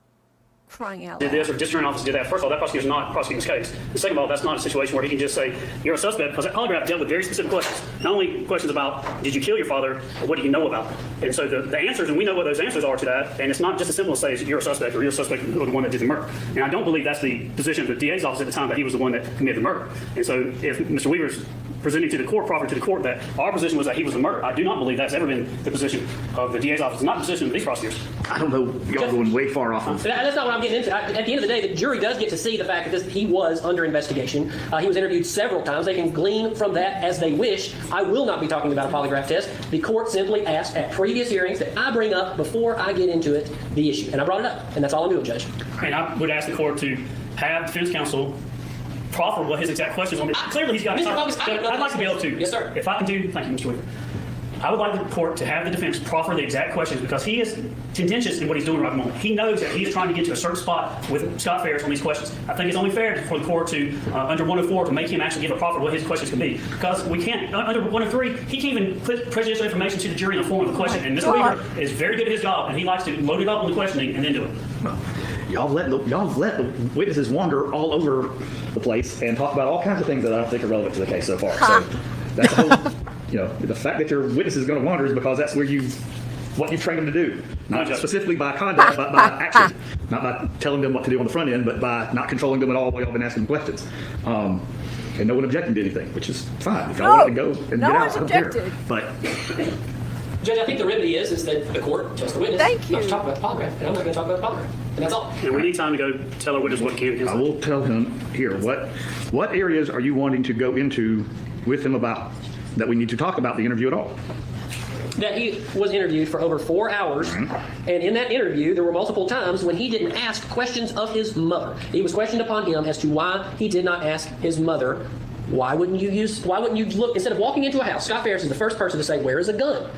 Crying out Did loud. this or district attorney's office did that. First of all, that prosecutor's not prosecuting this case. And second of all, that's not a situation where he can just say, you're a suspect, because that polygraph dealt with very specific questions. Not only questions about, did you kill your father, or what do you know about him? And so the answers, and we know what those answers are to that, and it's not just as simple as say, you're a suspect, or you're a suspect or the one that did the murder. And I don't believe that's the position of the DA's office at the time, that he was the one that committed the murder. And so if Mr. Weaver's presenting to the court, proffered to the court, that our position was that he was the murderer, I do not believe that's ever been the position of the DA's office. It's not the position of these prosecutors. I don't know. Y'all going way far off of. that's not what I'm getting into. At the end of the day, the jury does get to see the fact that he was under investigation. He was interviewed several times. They can glean from that as they wish. I will not be talking about a polygraph test. The court simply asked at previous hearings that I bring up before I get into it the issue. And I brought it up. And that's all I'm doing, Judge. And I would ask the court to have defense counsel proffer what his exact questions are. Clearly, he's got Mr. August, I'd like to be able to. Yes, sir. If I can do, thank you, Mr. Weaver. I would like the court to have the defense proffer the exact questions, because he is contentious in what he's doing right at the moment. He knows that he's trying to get to a certain spot with Scott Farris on these questions. I think it's only fair for the court to, under 104, to make him actually give a proffer what his questions can be. Because we can't, under 103, he can't even put prejudicial information to the jury in the form of a question. And Mr. Weaver is very good at his job, and he likes to load it up on the questioning and then do it. Y'all let the witnesses wander all over the place and talk about all kinds of things that I don't think are relevant to the case so far. So that's the whole The fact that your witness is going to wander is because that's what you've trained them to do. Not specifically by conduct, but by action. Not by telling them what to do on the front end, but by not controlling them at all while y'all been asking them questions. And no one objected to anything, which is fine. If y'all want to go and no get one's out, I don't care. objected. But Judge, I think the remedy is that the court tells the witness Thank not to you. talk about the polygraph, and I'm not going to talk about the polygraph. And that's all. And we need time to go tell our witness what can and I can't. will tell him here, what areas are you wanting to go into with him about that we need to talk about the interview at all? That he was interviewed for over 4 hours, and in that interview, there were multiple times when he didn't ask questions of his mother. It was questioned upon him as to why he did not ask his mother, why wouldn't you look, instead of walking into a house, Scott Farris is the first person to say, where is a gun?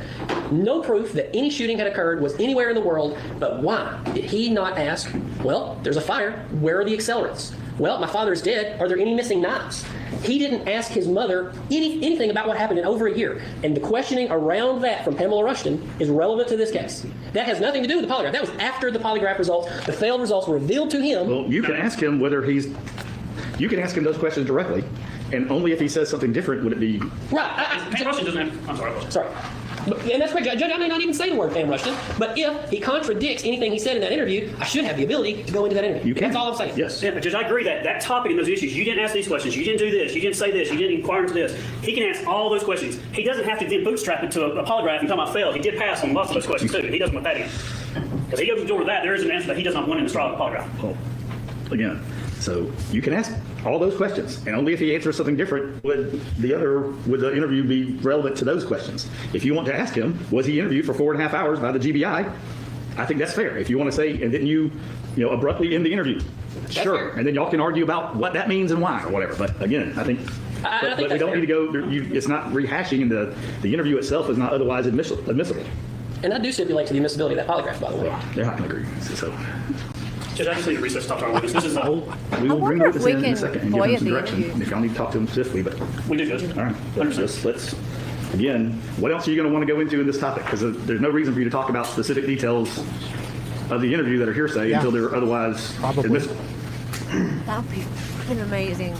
No proof that any shooting had occurred was anywhere in the world, but why did he not ask, well, there's a fire, where are the accelerants? Well, my father is dead, are there any missing knives? He didn't ask his mother anything about what happened in over a year. And the questioning around that from Pamela Rushton is relevant to this case. That has nothing to do with the polygraph. That was after the polygraph results, the failed results were revealed to him. Well, you can ask him you can ask him those questions directly, and only if he says something different would it be. Right. Pam Rushton doesn't have, I'm sorry. Sorry. And that's correct, Judge. I may not even say the word Pam Rushton, but if he contradicts anything he said in that interview, I should have the ability to go into that interview. You can. That's all I'm saying. Yes. Yeah, Judge, I agree that topic and those issues, you didn't ask these questions, you didn't do this, you didn't say this, you didn't inquire into this. He can ask all those questions. He doesn't have to then bootstrap into a polygraph and tell him I failed. He did pass on most of those questions too. He doesn't want that in. Because he opens the door to that, there is an answer that he does not want in the straw polygraph. Well, again, so you can ask all those questions, and only if he answers something different would the interview be relevant to those questions. If you want to ask him, was he interviewed for 4.5 hours by the GBI? I think that's fair. If you want to say, and then you abruptly end the interview, sure, fair. and then y'all can argue about what that means and why or whatever. But again, I think. I think But we that's don't fair. need to go. It's not rehashing, and the interview itself is not otherwise admissible. And I do stipulate to the admissibility of that polygraph, by the way. They're not going to agree. So Judge, I just need to recess to talk to our witness. This is, we will bring wonder the if witness we in a can second and give FOIA him some the direction. interview. If y'all need to talk to him swiftly, but we do, Judge. all right. 100%. Let's again. What else are you going to want to go into in this topic? Because there's no reason for you to talk about specific details of the interview that are hearsay Yeah. until they're otherwise Probably. admissible. That would be fucking amazing.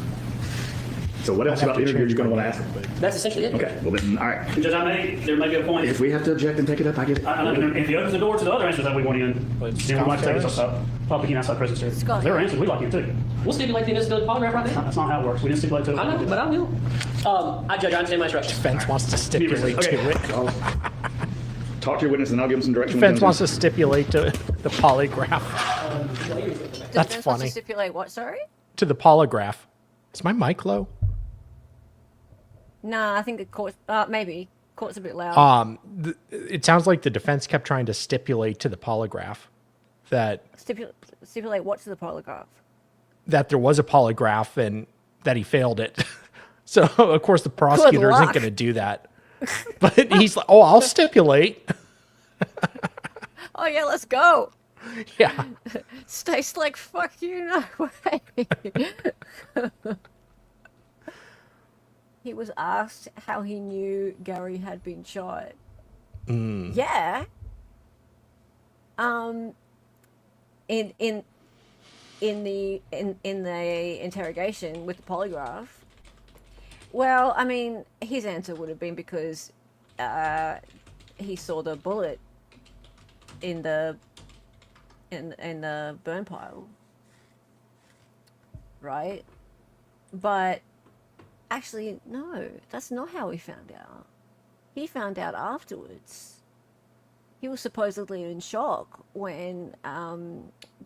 So what else I'd about have the to interview you're change going to want to my ask him? That's essentially it. Okay. Well then, all right. Judge, there may be a point. If we have to object and take it up, I get it. I know, if he opens the door to the other answers that we want in, then we might take it outside, public and outside presence here. Scott. There are answers we like in too. We'll stipulate the admissibility of the polygraph right now. That's not how it works. We didn't stipulate to it. I know, but I will. Judge, I understand my instructions. Defense wants to stipulate Okay. to it. Talk to your witness and I'll give him some direction. Defense wants to stipulate to the polygraph. That's Defense wants funny. to stipulate what, sorry? To the polygraph. Is my mic low? Nah, I think the court, maybe. Court's a bit loud. It sounds like the defense kept trying to stipulate to the polygraph that Stipulate what to the polygraph? there was a polygraph and that he failed it. So of course the prosecutor isn't luck. going to do that. But he's like, "Oh, I'll stipulate." Oh yeah, let's go. Yeah. Stace like, fuck you, no way. He was asked how he knew Gary had been shot. Yeah. In the interrogation with the polygraph. Well, I mean, his answer would have been because he saw the bullet in the burn pile, right? But actually, no, that's not how he found out. He found out afterwards. He was supposedly in shock when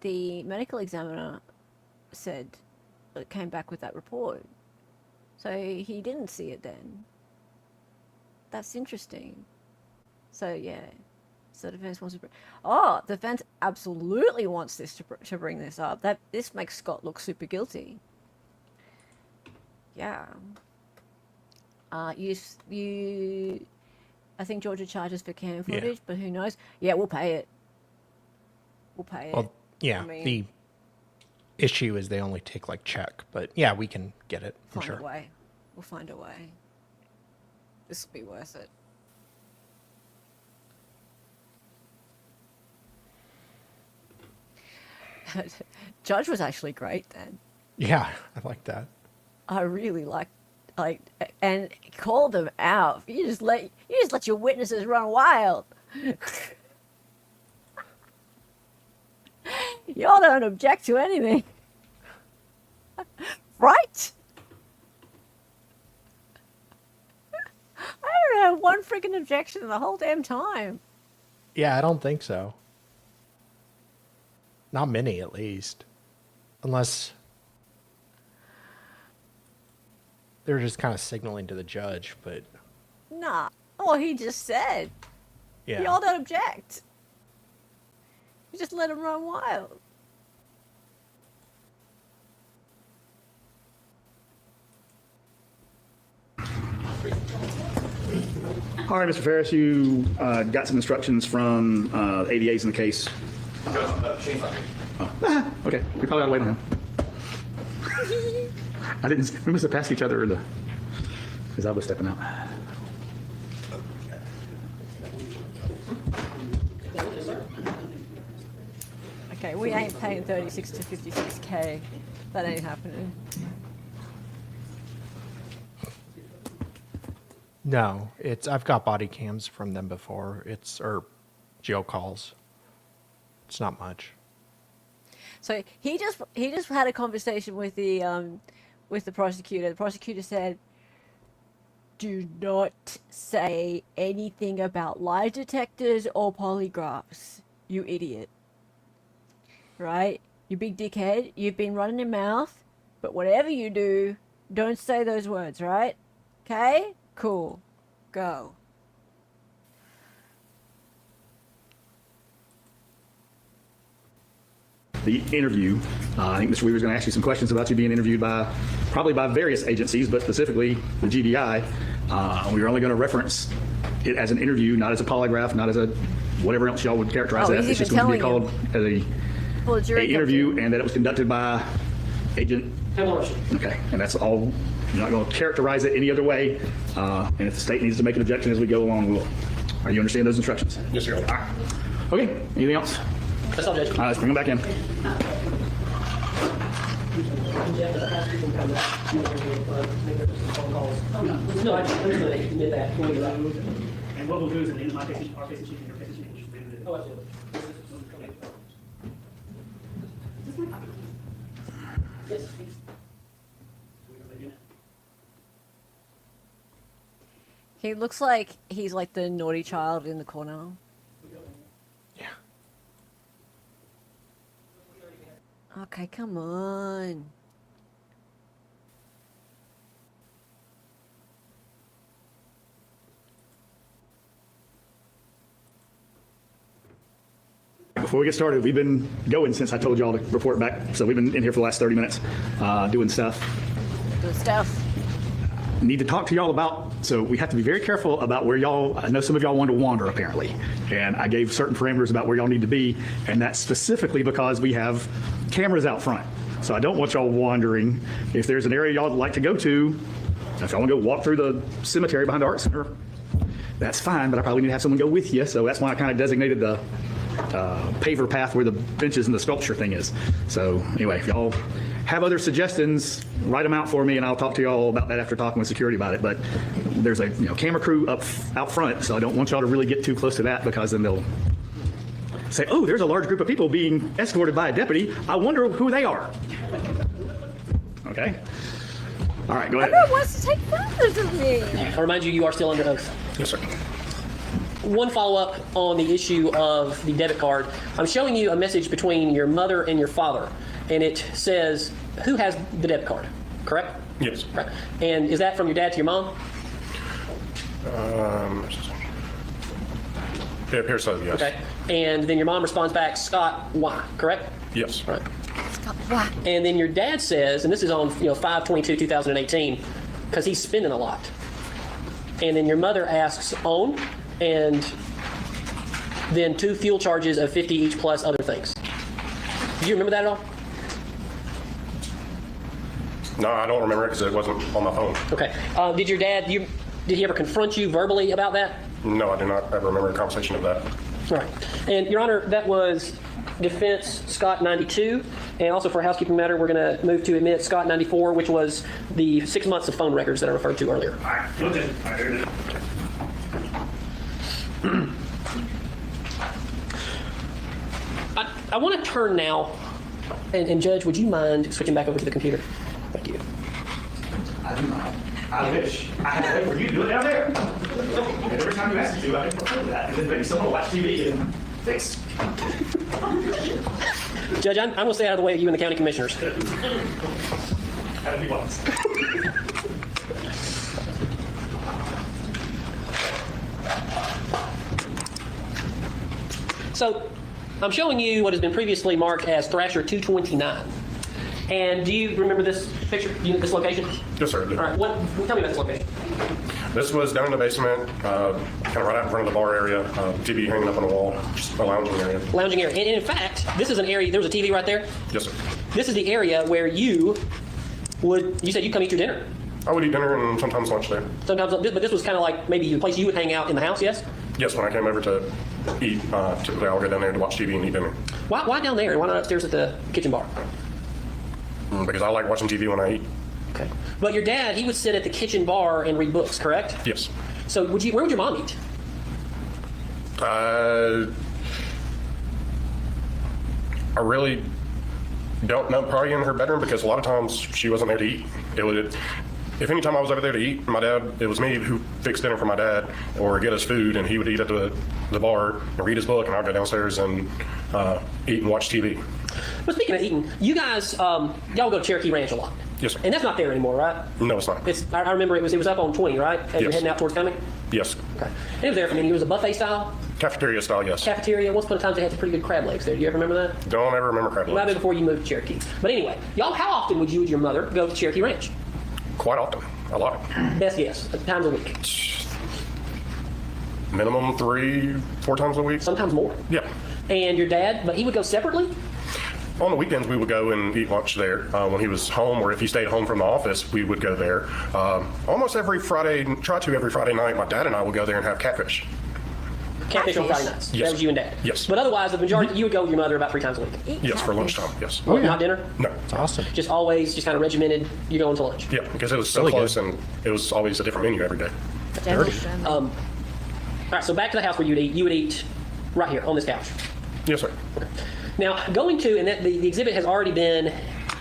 the medical examiner came back with that report. So he didn't see it then. That's interesting. So yeah. So defense wants to. Defense absolutely wants this to bring this up. This makes Scott look super guilty. Yeah. I think Georgia charges for cam footage, but who knows? Yeah, we'll pay it. We'll pay it. Well, yeah, I mean, the issue is they only take like check, but yeah, we can get it. I'm find sure. a way. We'll find a way. This will be worth it. Judge was actually great then. Yeah, I like that. I really liked like, and call them out. You just let your witnesses run wild. Y'all don't object to anything, right? I don't have one freaking objection the whole damn time. Yeah, I don't think so. Not many, at least. Unless they're just kind of signaling to the judge, but Nah. Well, he just said. yeah. Y'all don't object. You just let him run wild. All right, Mr. Farris, you got some instructions from ADAs in the case. Okay, we probably ought to wait on him. We must have passed each other as I was stepping out. Okay, we ain't paying 36 to 56K. That ain't happening. No, I've got body cams from them before. Or jail calls. It's not much. So he just had a conversation with the prosecutor. The prosecutor said, "Do not say anything about lie detectors or polygraphs, you idiot." Right? You big dickhead. You've been running your mouth, but whatever you do, don't say those words, right? Okay? Cool. Go. The interview, I think Mr. Weaver's going to ask you some questions about you being interviewed probably by various agencies, but specifically the GBI. We're only going to reference it as an interview, not as a polygraph, not as a whatever else y'all would characterize that. He's It's just even going to be telling called as Well, a jury interview, and that it was conducted by agent. Okay, and that's all. You're not going to characterize it any other way. And if the state needs to make an objection as we go along, we will. Are you understand those instructions? Yes, sir. All right. Okay. Anything else? That's all, Judge. All right, let's bring them back in. No, I just did that. And what we'll do is at the end of my case, our case in chief and your case in chief, we'll just read it. Oh, absolutely. Yes. He looks like he's like the naughty child in the corner. Yeah. Okay, come on. Before we get started, we've been going since I told y'all to report back. So we've been in here for the last 30 minutes doing stuff. Good stuff. Need to talk to y'all about, so we have to be very careful about where y'all, I know some of y'all want to wander apparently. And I gave certain parameters about where y'all need to be. And that's specifically because we have cameras out front. So I don't want y'all wandering. If there's an area y'all would like to go to, if y'all want to go walk through the cemetery behind the Art Center, that's fine, but I probably need to have someone go with you. So that's why I kind of designated the paver path where the benches and the sculpture thing is. So anyway, if y'all have other suggestions, write them out for me, and I'll talk to y'all about that after talking with security about it. But there's a camera crew out front, so I don't want y'all to really get too close to that, because then they'll say, "Oh, there's a large group of people being escorted by a deputy. I wonder who they are." Okay. All right, go ahead. Everyone wants to take photos of me. I remind you, you are still under oath. Yes, sir. One follow-up on the issue of the debit card. I'm showing you a message between your mother and your father, and it says, who has the debit card, correct? Yes. Right. And is that from your dad to your mom? It appears so, yes. Okay. And then your mom responds back, Scott, why, correct? Yes. Right. And then your dad says, and this is on 5/22/2018, because he's spending a lot. And then your mother asks on, and then 2 fuel charges of $50 each plus other things. Do you remember that at all? No, I don't remember it because it wasn't on my phone. Okay. Did your dad, did he ever confront you verbally about that? No, I do not ever remember a conversation of that. Right. And Your Honor, that was defense Scott 92, and also for a housekeeping matter, we're going to move to admit Scott 94, which was the 6 months of phone records that I referred to earlier. All right, look at it. All right, here it is. I want to turn now, and Judge, would you mind switching back over to the computer? Thank you. I do not. I wish. I had to wait for you to do it down there. And every time you ask me to, I can fulfill that. And then maybe someone will watch TV and fix. Judge, I'm going to stay out of the way of you and the county commissioners. Had to be once. So I'm showing you what has been previously marked as Thrasher 229. And do you remember this picture, this location? Yes, sir. All right, tell me about this location. This was down in the basement, kind of right out in front of the bar area, TV hanging up on the wall, just a lounging area. Lounging area. And in fact, this is an area, there was a TV right there. Yes, sir. This is the area where you said you'd come eat your dinner. I would eat dinner and sometimes lunch there. Sometimes, but this was kind of like maybe the place you would hang out in the house, yes? Yes, when I came over to eat, typically I'll go down there to watch TV and eat dinner. Why down there? Why not upstairs at the kitchen bar? Because I like watching TV when I eat. Okay. But your dad, he would sit at the kitchen bar and read books, correct? Yes. So where would your mom eat? I really don't know, probably in her bedroom, because a lot of times she wasn't there to eat. If any time I was over there to eat, it was me who fixed dinner for my dad or get us food, and he would eat at the bar and read his book, and I'd go downstairs and eat and watch TV. But speaking of eating, you guys, y'all go to Cherokee Ranch a lot. Yes, sir. And that's not there anymore, right? No, it's not. I remember it was up on 20, right? As you're Yes. heading out towards Cumming? Yes. Okay. And it was there for many years, a buffet style Cafeteria style, yes. cafeteria. Once upon a time, they had some pretty good crab legs there. Do you ever remember that? Don't ever remember crab It might have been legs. before you moved to Cherokee. But anyway, y'all, how often would you and your mother go to Cherokee Ranch? Quite often. A lot. Best guess, times a week. Minimum 3-4 times a week. Sometimes more. Yeah. And your dad, but he would go separately? On the weekends, we would go and eat lunch there. When he was home, or if he stayed home from the office, we would go there. Almost every Friday night, my dad and I would go there and have catfish. Catfish on Catfish. Friday nights. Yes. That was you and dad. Yes. But otherwise, the majority, you would go with your mother about 3 times a week. Yes, for lunchtime, yes. Oh, yeah. Not dinner? No. It's awesome. Just always, just kind of regimented, you're going to lunch. Yeah, because it was so Really good. close, and it was always a different menu every day. All right, so back to the house where you would eat right here on this couch. Yes, sir. Now, going to, and the exhibit has already been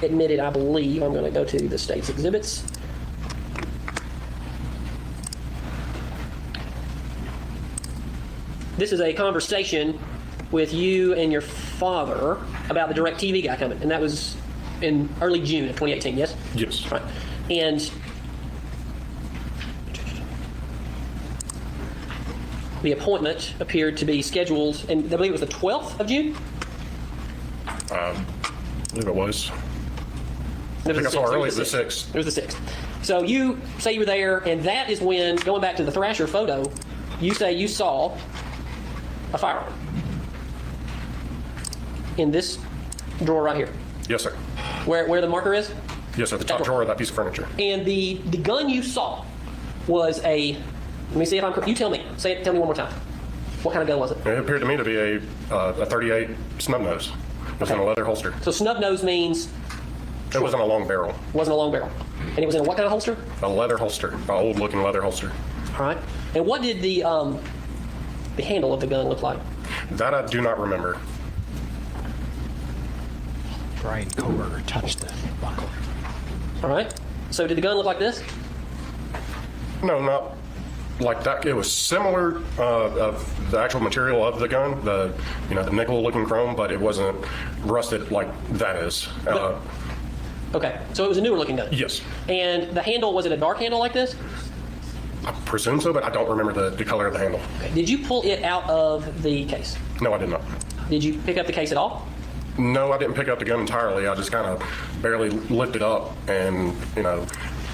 admitted, I believe. I'm going to go to the state's exhibits. This is a conversation with you and your father about the DirecTV guy coming, and that was in early June of 2018, yes? Yes. Right. And the appointment appeared to be scheduled, and I believe it was the 12th of June? I believe it was. I think I saw early, it was the 6th. It was the 6th. So you say you were there, and that is when, going back to the Thrasher photo, you say you saw a firearm in this drawer right here, Yes, sir. where the marker is. Yes, sir. The top drawer of that piece of furniture. And the gun you saw was a, let me see if I'm correct. You tell me. Tell me one more time. What kind of gun was it? It appeared to me to be a 38 snub nose. It was in a leather holster. So snub nose means It wasn't a long barrel. wasn't a long barrel. And it was in a what kind of holster? A leather holster. An old looking leather holster. All right. And what did the handle of the gun look like? That I do not remember. Brian Kober touched the buckle. All right. So did the gun look like this? No, not like that. It was similar of the actual material of the gun, the nickel looking chrome, but it wasn't rusted like that is. Okay. So it was a newer looking gun. Yes. And the handle, was it a dark handle like this? I presume so, but I don't remember the color of the handle. Okay. Did you pull it out of the case? No, I did not. Did you pick up the case at all? No, I didn't pick up the gun entirely. I just kind of barely lifted up, and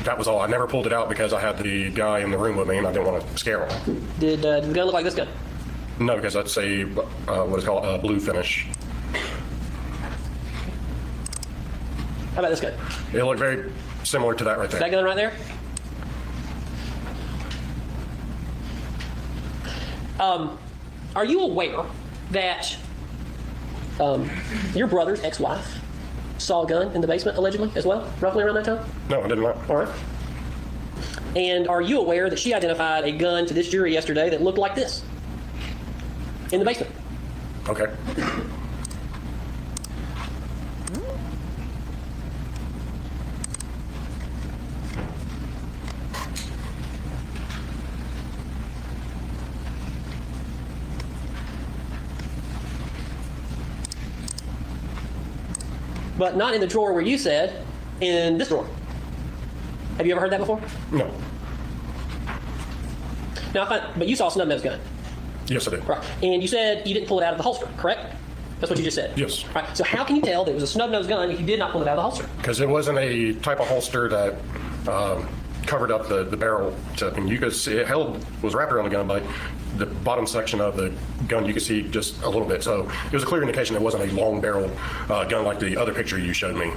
that was all. I never pulled it out because I had the guy in the room with me, and I didn't want to scare him. Did the gun look like this gun? No, because that's a what is called a blue finish. How about this gun? It looked very similar to that right there. That gun right there? Are you aware that your brother's ex-wife saw a gun in the basement, allegedly, as well, roughly around that time? No, I did not. All right. And are you aware that she identified a gun to this jury yesterday that looked like this in the basement? Okay. But not in the drawer where you said, in this drawer. Have you ever heard that before? No. Now, but you saw a snub-nosed gun, Yes, I did. right? And you said you didn't pull it out of the holster, correct? That's what you just said. Yes. Right. So how can you tell that it was a snub-nosed gun if you did not pull it out of the holster? Because it wasn't a type of holster that covered up the barrel tip, and you could see it was wrapped around the gun, but the bottom section of the gun you could see just a little bit. So it was a clear indication it wasn't a long barrel gun like the other picture you showed me.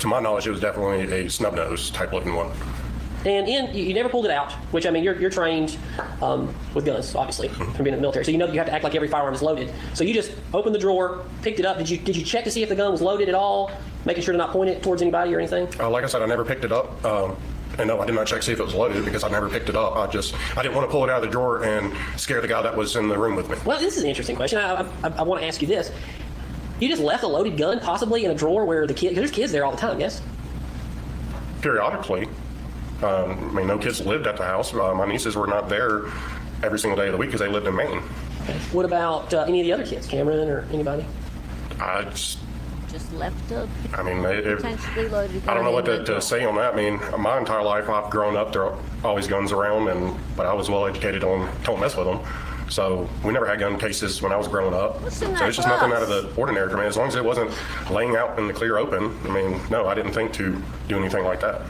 To my knowledge, it was definitely a snub nose type looking one. And you never pulled it out, which, I mean, you're trained with guns, obviously, from being in the military. So you know you have to act like every firearm is loaded. So you just opened the drawer, picked it up. Did you check to see if the gun was loaded at all, making sure to not point it towards anybody or anything? Like I said, I never picked it up. And no, I did not check to see if it was loaded because I never picked it up. I didn't want to pull it out of the drawer and scare the guy that was in the room with me. Well, this is an interesting question. I want to ask you this. You just left a loaded gun possibly in a drawer where there's kids there all the time, yes? Periodically. I mean, no kids lived at the house. My nieces were not there every single day of the week because they lived in Maine. What about any of the other kids, Cameron or anybody? Just left a I mean, potentially loaded gun. I don't know what in the to drawer. say on that. I mean, my entire life I've grown up, there are always guns around, but I was well educated on don't mess with them. So we never had gun cases when I was growing up. What's in So that it's just nothing out of box? the ordinary for me. As long as it wasn't laying out in the clear open, I mean, no, I didn't think to do anything like that.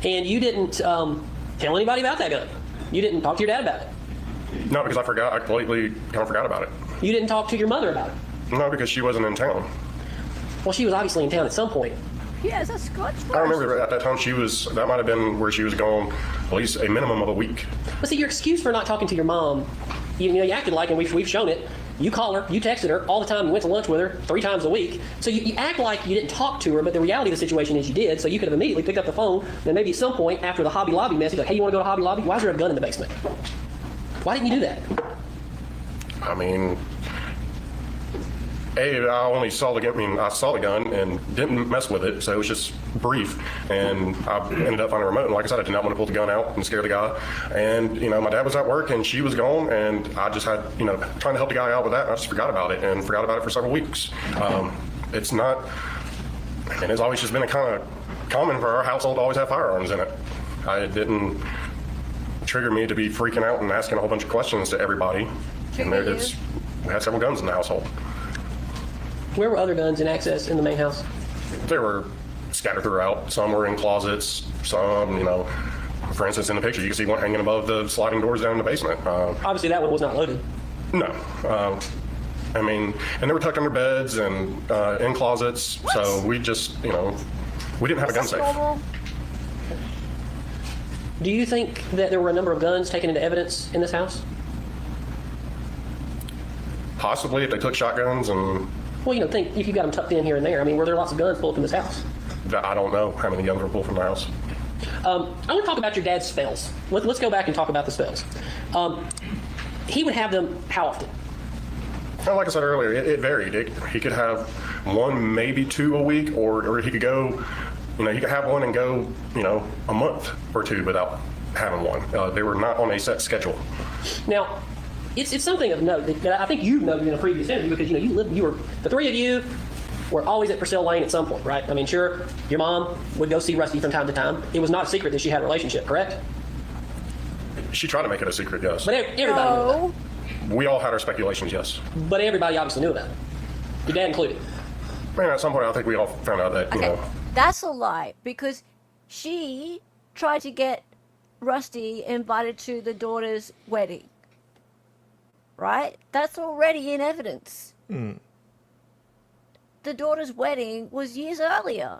And you didn't tell anybody about that gun? You didn't talk to your dad about it? No, because I forgot. I completely kind of forgot about it. You didn't talk to your mother about it? No, because she wasn't in town. Well, she was obviously in town at some point. Yeah, is that Scotch? I remember at that time that might have been where she was gone at least a minimum of a week. But see, your excuse for not talking to your mom, you acted like, and we've shown it, you call her, you texted her all the time, you went to lunch with her 3 times a week. So you act like you didn't talk to her, but the reality of the situation is you did. So you could have immediately picked up the phone, and maybe at some point after the Hobby Lobby message, like, hey, you want to go to Hobby Lobby? Why is there a gun in the basement? Why didn't you do that? I mean, I only saw the gun. I mean, I saw the gun and didn't mess with it, so it was just brief. And I ended up finding a remote. And like I said, I did not want to pull the gun out and scare the guy. And my dad was at work and she was gone, and I just had trying to help the guy out with that. And I just forgot about it for several weeks. It's not, and it's always just been a kind of common for our household to always have firearms in it. It didn't trigger me to be freaking out and asking a whole bunch of questions to everybody. And Trigger you? we had several guns in the household. Where were other guns in access in the main house? They were scattered throughout. Some were in closets. Some, for instance, in the picture, you can see one hanging above the sliding doors down in the basement. Obviously, that one was not loaded. No. I mean, and they were tucked under beds and in closets. So we just, we didn't have a gun Is safe. this normal? Do you think that there were a number of guns taken into evidence in this house? Possibly if they took shotguns and Well, think if you got them tucked in here and there. I mean, were there lots of guns pulled from this house? I don't know how many guns were pulled from the house. I want to talk about your dad's spells. Let's go back and talk about the spells. He would have them how often? Well, like I said earlier, it varied. He could have 1, maybe 2 a week, or he could go, he could have one and go, a month or 2 without having one. They were not on a set schedule. Now, it's something of note that I think you've noted in a previous interview because you were the 3 of you were always at Purcell Lane at some point, right? I mean, sure, your mom would go see Rusty from time to time. It was not a secret that she had a relationship, correct? She tried to make it a secret, yes. But everybody knew No. We all had our speculations, yes. that. But everybody obviously knew about it. Your dad included. I mean, at some point, I think we all found out that, Okay, that's a lie because she tried to get Rusty invited to the daughter's wedding. Right? That's already in evidence. The daughter's wedding was years earlier.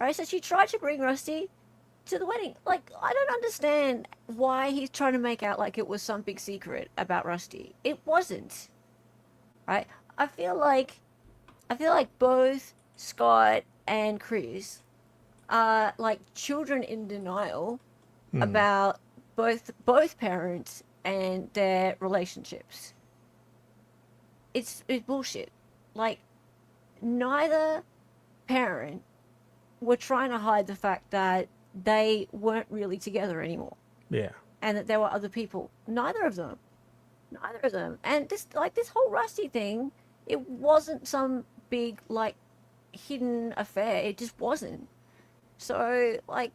Right? So she tried to bring Rusty to the wedding. Like, I don't understand why he's trying to make out like it was some big secret about Rusty. It wasn't. Right? I feel like both Scott and Chris are like children in denial about both parents and their relationships. It's bullshit. Like, neither parent were trying to hide the fact that they weren't really together anymore Yeah. and that there were other people. Neither of them. And this whole Rusty thing, it wasn't some big like hidden affair. It just wasn't. So like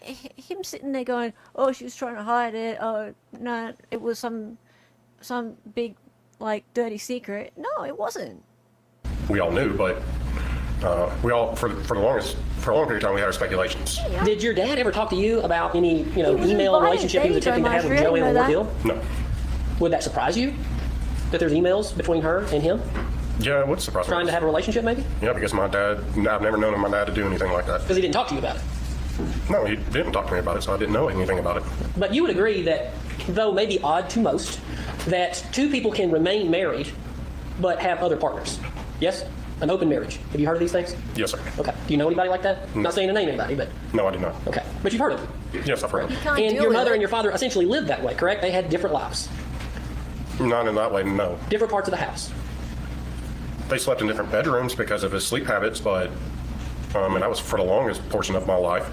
him sitting there going, "Oh, she was trying to hide it. Oh no, it was some big like dirty secret." No, it wasn't. We all knew, but we all, for a long period of time, we had our speculations. Did your dad ever talk to you about any, was email invited. relationship he was There you attempting to go, have with Marjorie, Joey I on didn't the know deal? No. Would that surprise you? That there's emails between her and him Yeah, it would surprise me. trying to have a relationship, maybe? Yeah, because my dad, I've never known my dad to do anything like that. Because he didn't talk to you about it. No, he didn't talk to me about it, so I didn't know anything about it. But you would agree that, though maybe odd to most, that two people can remain married but have other partners. Yes? An open marriage. Have you heard of these things? Yes, sir. Okay. Do you know anybody like that? I'm not saying to name anybody, but No, I did not. okay. But you've heard of them. Yes, I've heard. Can't And deal your with mother it. and your father essentially lived that way, correct? They had different lives, Not in that way, no. different parts of the house. They slept in different bedrooms because of his sleep habits, but and that was for the longest portion of my life.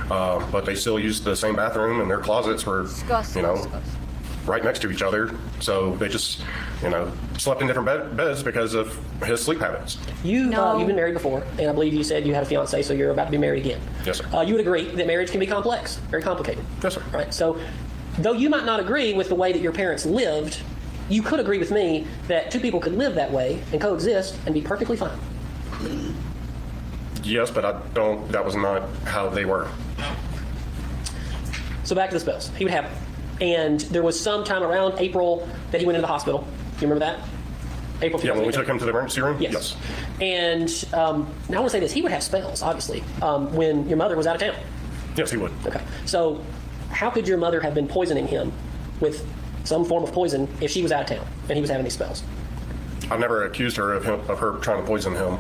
But they still used the same bathroom, and their closets were, Disgusting. right next to each other. So they just, slept in different beds because of his sleep habits. You've No. been married before, and I believe you said you had a fiance, so you're about to be married again. Yes, sir. You would agree that marriage can be complex, very complicated. Yes, sir. Right. So, though you might not agree with the way that your parents lived, you could agree with me that two people could live that way and coexist and be perfectly fine. Yes, but that was not how they were. So back to the spells. He would have, and there was some time around April that he went into the hospital. Do you remember that? April. Yeah, when we 2018. took him to the emergency room? Yes. And now I want to say this: he would have spells, obviously, when your mother was out of town. Yes, he would. Okay. So, how could your mother have been poisoning him with some form of poison if she was out of town and he was having these spells? I've never accused her of her trying to poison him.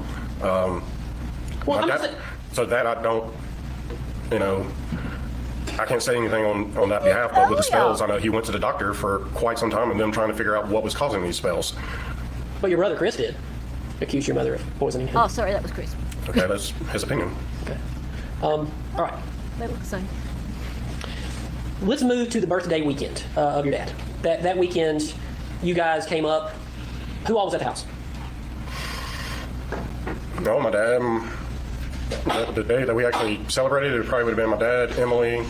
Well, I'm That- not saying, so that I don't, I can't say anything on that behalf, but with the spells, I know he went to the doctor for quite some time and them trying to figure out what was causing these spells. but your brother Chris did accuse your mother of poisoning him. Oh, sorry, that was Chris. Okay, that's his opinion. Okay. All right. They look the same. Let's move to the birthday weekend of your dad. That weekend, you guys came up. Who all was at the house? No, my dad, the day that we actually celebrated, it probably would have been my dad, Emily,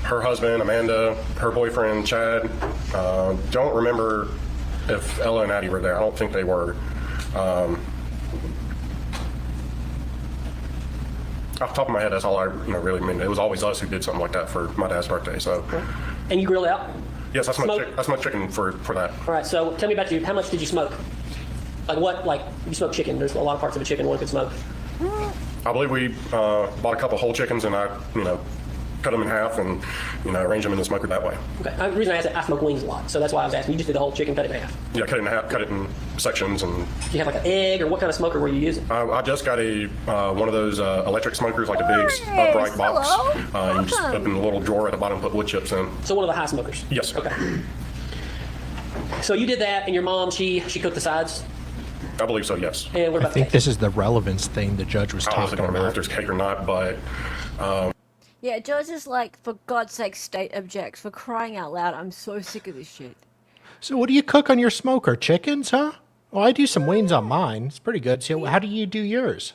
her husband, Amanda, her boyfriend, Chad. Don't remember if Ella and Addie were there. I don't think they were. Off the top of my head, that's all I really mean. It was always us who did something like that for my dad's birthday. So, And you grilled out? yes, that's Smoke. much chicken for that. All right, so tell me about you. How much did you smoke? Like you smoke chicken. There's a lot of parts of a chicken one could smoke. I believe we bought a couple whole chickens and I, cut them in half and, arrange them in the smoker that way. Okay. The reason I asked that, I smoke wings a lot, so that's why I was asking. You just did the whole chicken, cut it in half. Yeah, cut it in half, cut it in sections, and Do you have like an egg, or what kind of smoker were you using? I just got a one of those electric smokers, like the big Nice. upright box. Hello. You just Welcome. open the little drawer at the bottom, put wood chips in. So one of the high smokers. Yes, sir. Okay. So you did that, and your mom, she cooked the sides. I believe so, yes. And what I about the think cake? this is the relevance thing the judge was I honestly talking don't remember if about. there's cake or not, but Yeah, Judge is like, for God's sake, state objects. For crying out loud, I'm so sick of this shit. So what do you cook on your smoker? Chickens, huh? Well, I do some wings on mine. It's pretty good. So how do you do yours?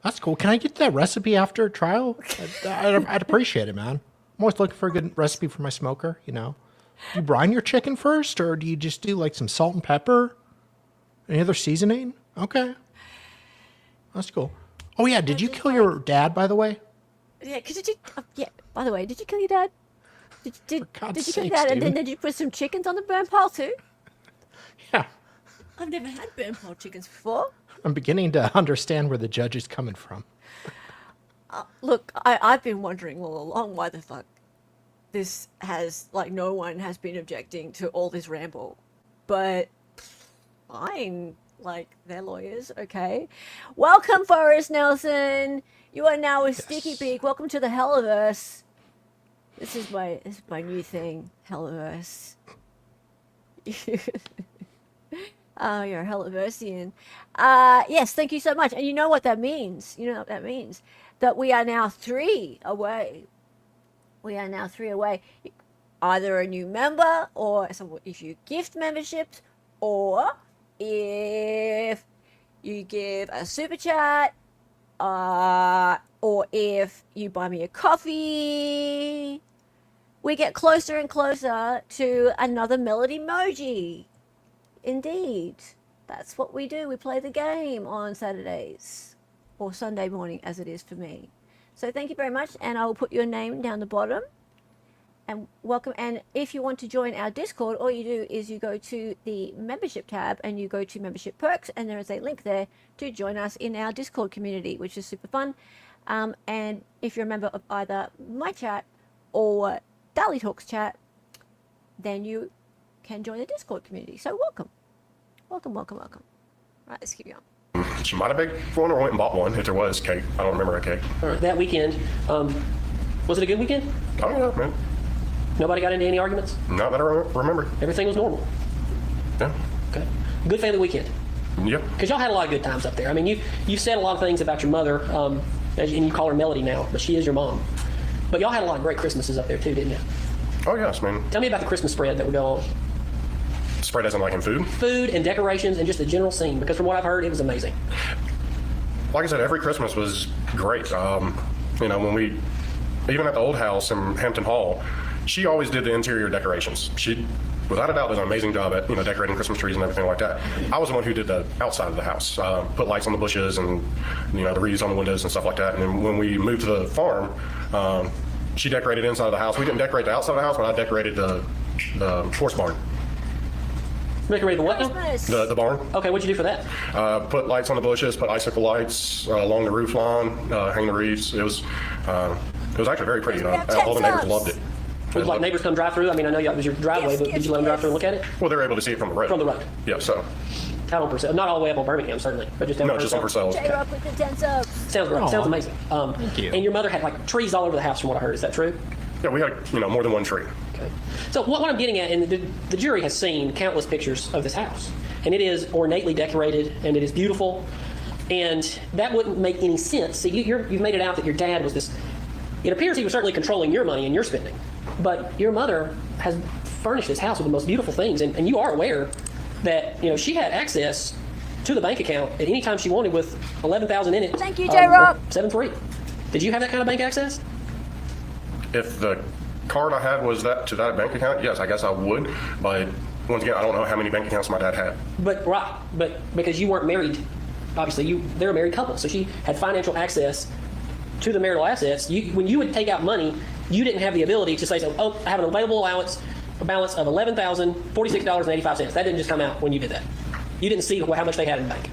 That's cool. Can I get that recipe after trial? I'd appreciate it, man. I'm always looking for a good recipe for my smoker, Do you brine your chicken first, or do you just do like some salt and pepper? Any other seasoning? Okay. That's cool. Oh, yeah. Did you kill your dad, by the way? Yeah, because did you? Yeah. By the way, did you kill your dad? Did God's you kill your sakes, dad? And then Steven. did you put some chickens on the burn pile too? Yeah. I've never had burn pile chickens before. I'm beginning to understand where the judge is coming from. Look, I've been wondering all along why the fuck this has, like, no one has been objecting to all this ramble. But fine. Like, they're lawyers, okay. Welcome, Farris Nelson. You are now a Sticky Beak. Welcome to the Helliverse. This is my new thing, Helliverse. You're a Helliversian. Yes, thank you so much. And you know what that means? You know what that means? That we are now 3 away. We are now 3 away. Either a new member, or if you gift memberships, or if you give a super chat, or if you buy me a coffee, we get closer and closer to another melody emoji. Indeed. That's what we do. We play the game on Saturdays, or Sunday morning as it is for me. So thank you very much, and I will put your name down the bottom. And welcome. And if you want to join our Discord, all you do is you go to the membership tab and you go to membership perks, and there is a link there to join us in our Discord community, which is super fun. And if you're a member of either my chat or Dally Talks chat, then you can join the Discord community. So welcome. Welcome. Right, let's keep going. She might have baked one or went and bought one if there was cake. I don't remember a cake. All right, that weekend, was it a good weekend? Oh, yeah, man. Nobody got into any arguments? Not that I remember. Everything was normal? Yeah. Okay. Good family weekend? Yep. Because y'all had a lot of good times up there. I mean, you said a lot of things about your mother, and you call her Melody now, but she is your mom. But y'all had a lot of great Christmases up there too, didn't you? Oh, yes, man. Tell me about the Christmas spread that would go on. Spread as in like in food? Food and decorations and just the general scene, because from what I've heard, it was amazing. Like I said, every Christmas was great. You know, when we, even at the old house in Hampton Hall, she always did the interior decorations. She, without a doubt, did an amazing job at, you know, decorating Christmas trees and everything like that. I was the one who did the outside of the house, put lights on the bushes and, you know, the wreaths on the windows and stuff like that. And then when we moved to the farm, she decorated inside of the house. We didn't decorate the outside of the house, but I decorated the horse barn. Decorated the what now? The barn. Okay, what'd you do for that? Put lights on the bushes, put icicle lights along the roof line, hang the wreaths. It was actually very pretty. All the neighbors loved it. Would like neighbors come drive through? I mean, I know it was your driveway, but did you let them drive through and look at it? Well, they were able to see it from the road. From the road. Yeah, so. Out on Purcell. Not all the way up on Birmingham, certainly, but just down No, just on Purcell. J-Rock with the 10 subs. Sounds great. Aw. Sounds amazing. Thank you. And your mother had like trees all over the house, from what I heard. Is that true? Yeah, we had, you know, more than one tree. Okay. So what I'm getting at, and the jury has seen countless pictures of this house, and it is ornately decorated, and it is beautiful, and that wouldn't make any sense. See, you've made it out that your dad was this. It appears he was certainly controlling your money and your spending, but your mother has furnished this house with the most beautiful things, and you are aware that, you know, she had access to the bank account at any time she wanted with $11,000 in it. Thank you, J-Rock. 7-3. Did you have that kind of bank access? If the card I had was to that bank account, yes, I guess I would. But once again, I don't know how many bank accounts my dad had. But because you weren't married, obviously they're a married couple, so she had financial access to the marital assets. When you would take out money, you didn't have the ability to say, oh, I have an available balance of $11,046.85. That didn't just come out when you did that. You didn't see how much they had in the bank.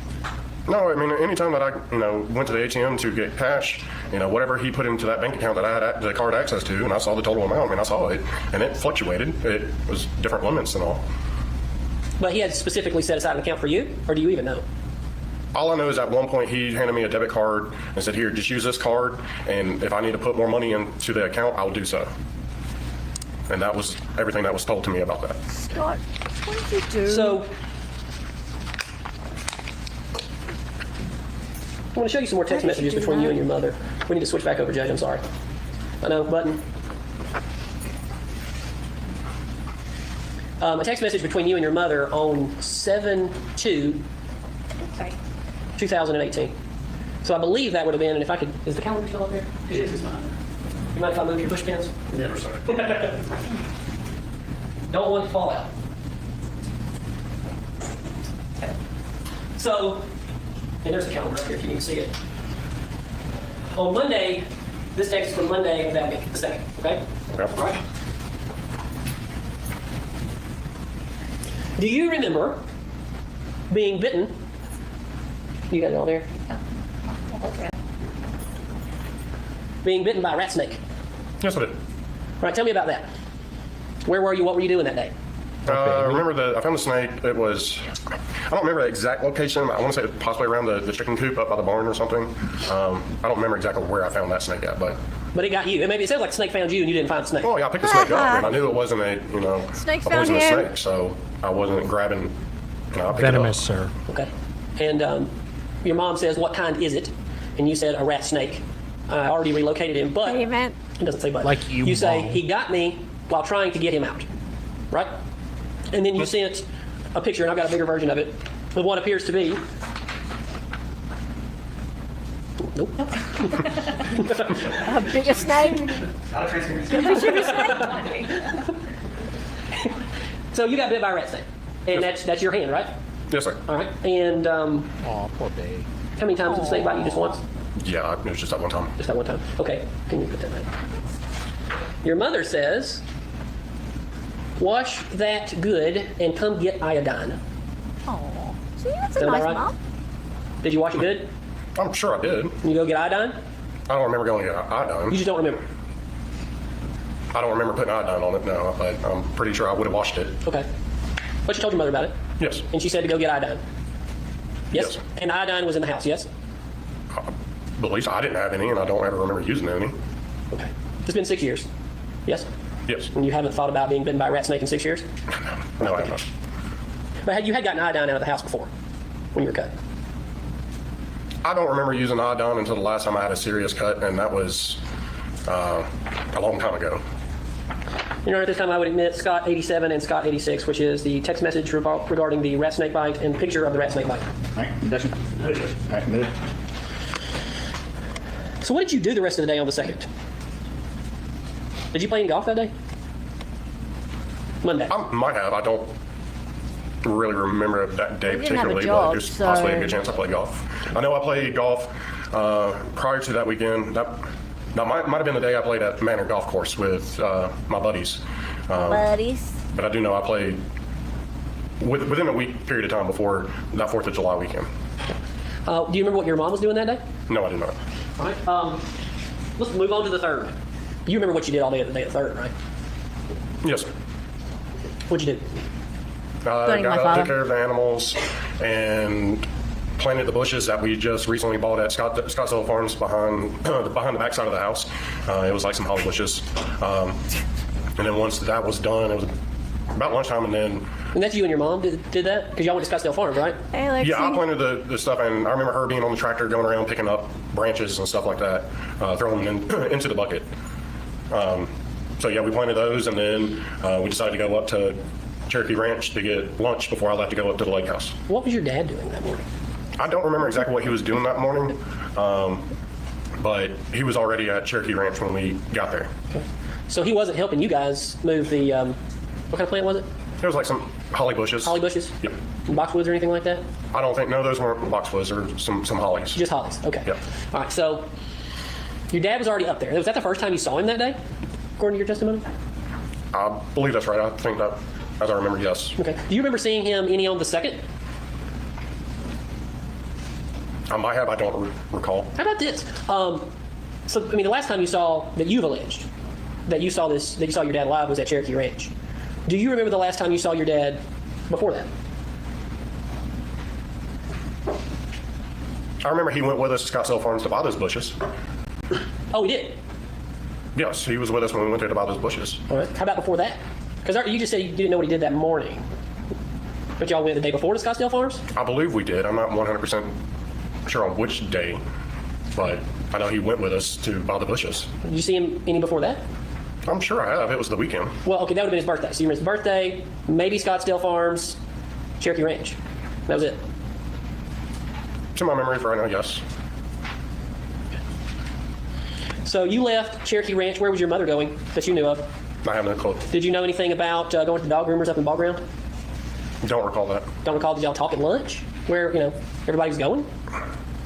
No, I mean, anytime that I, you know, went to the ATM to get cash, you know, whatever he put into that bank account that I had the card access to, and I saw the total amount, I mean, I saw it, and it fluctuated. It was different limits and all. But he had specifically set aside an account for you, or do you even know? All I know is at one point he handed me a debit card and said, here, just use this card, and if I need to put more money into the account, I'll do so. And that was everything that was told to me about that. Scott, what did you do? So, I want to show you some more text Why did you messages do between you that? and your mother. We need to switch back over, Judge. I'm sorry. I know, button. A text message between you and your mother on 7/2/2018. So I believe that would have been, and if I could, is the calendar still up there? It is mine. You mind if I move your push pins? Never sorry. Don't want it to fall out. Okay. So, and there's the calendar up here if you need to see it. On Monday, this text is from Monday of that week, the 2nd, okay? Yep. All right. Do you remember being bitten? You got it all there? Okay. Being bitten by a rat snake. Yes, I did. All right, tell me about that. Where were you? What were you doing that day? I found the snake. It was, I don't remember the exact location. I want to say possibly around the chicken coop up by the barn or something. I don't remember exactly where I found that snake at, but But it got you. And maybe it sounds like the snake found you and you didn't find the snake. oh yeah, I picked the snake up and I knew it wasn't a Snake a found poisonous him. snake, so I wasn't grabbing. I picked Venomous, it up. sir. Okay. And your mom says, what kind is it? And you said, a rat snake. I already relocated him, but Amen. it doesn't say but. Like you say, won't. he got me while trying to get him out. Right? And then you sent a picture, and I've got a bigger version of it, of what appears to be. Nope. A bigger snake. So you got bit by a rat snake. And that's your hand, right? Yes, sir. All right. And Oh, poor babe. how many times did the snake bite you? Just once? Yeah, it was just that one time. Just that one time. Okay. Can you put that back? Your mother says, wash that good and come get iodine. Oh, see, that's a Sound nice about right? mom. Did you wash it good? I'm sure I did. Can you go get iodine? I don't remember going to get You iodine. just don't remember. I don't remember putting iodine on it, no, but I'm pretty sure I would have washed it. Okay. But you told your mother about it, Yes. and she said to go get iodine. Yes? Yes. And iodine was in the house, yes? But at least I didn't have any, and I don't ever remember using any. Okay. It's been 6 years. Yes? Yes. And you haven't thought about being bitten by a rat snake in 6 years? No, I have not. But you had gotten iodine out of the house before, when you were cut. I don't remember using iodine until the last time I had a serious cut, and that was a long time ago. You know, at this time I would admit Scott 87 and Scott 86, which is the text message regarding the rat snake bite and picture of the rat snake bite. All right, objection. All right, admitted. So what did you do the rest of the day on the 2nd? Did you play any golf that day? Monday. I might have. I don't really remember that day You didn't have a particularly, job, but there's possibly a so- good chance I played golf. I know I played golf prior to that weekend. That might have been the day I played at Manor Golf Course with my buddies. Buddies. But I do know I played within a week period of time before that 4th of July weekend. Do you remember what your mom was doing that day? No, I did not. All right. Let's move on to the 3rd. You remember what you did all day at the 3rd, right? Yes, sir. What'd you do? Burning Got my up, father. took care of the animals, and planted the bushes that we just recently bought at Scottsdale Farms behind the backside of the house. It was like some holly bushes. And then once that was done, it was about lunchtime, and then And that's you and your mom did that? Because y'all went to Scottsdale Farms, right? Hey, Lexi. yeah, I planted the stuff, and I remember her being on the tractor going around picking up branches and stuff like that, throwing them into the bucket. So yeah, we planted those, and then we decided to go up to Cherokee Ranch to get lunch before I left to go up to the lake house. What was your dad doing that morning? I don't remember exactly what he was doing that morning, but he was already at Cherokee Ranch when we got there. So he wasn't helping you guys move the, what kind of plant was it? There was like some holly bushes. Holly bushes? Yep. Boxwoods or anything like that? I don't think, no, those weren't boxwoods or some hollies. Just hollies, okay. Yep. All right, so your dad was already up there. Was that the first time you saw him that day, according to your testimony? I believe that's right. I think that, as I remember, yes. Okay. Do you remember seeing him any on the 2nd? I might have, I don't recall. How about this? So, I mean, the last time you saw, that you've alleged, that you saw your dad live was at Cherokee Ranch. Do you remember the last time you saw your dad before that? I remember he went with us to Scottsdale Farms to buy those bushes. Oh, he did? Yes, he was with us when we went there to buy those bushes. All right. How about before that? Because you just said you didn't know what he did that morning. But y'all went the day before to Scottsdale Farms? I believe we did. I'm not 100% sure on which day, but I know he went with us to buy the bushes. Did you see him any before that? I'm sure I have. It was the weekend. Well, okay, that would have been his birthday. So you remember his birthday, maybe Scottsdale Farms, Cherokee Ranch. That was it. To my memory for right now, yes. So you left Cherokee Ranch. Where was your mother going that you knew of? I have no clue. Did you know anything about going to the dog groomers up in Ball Ground? Don't recall that. Don't recall, did y'all talk at lunch where, everybody was going?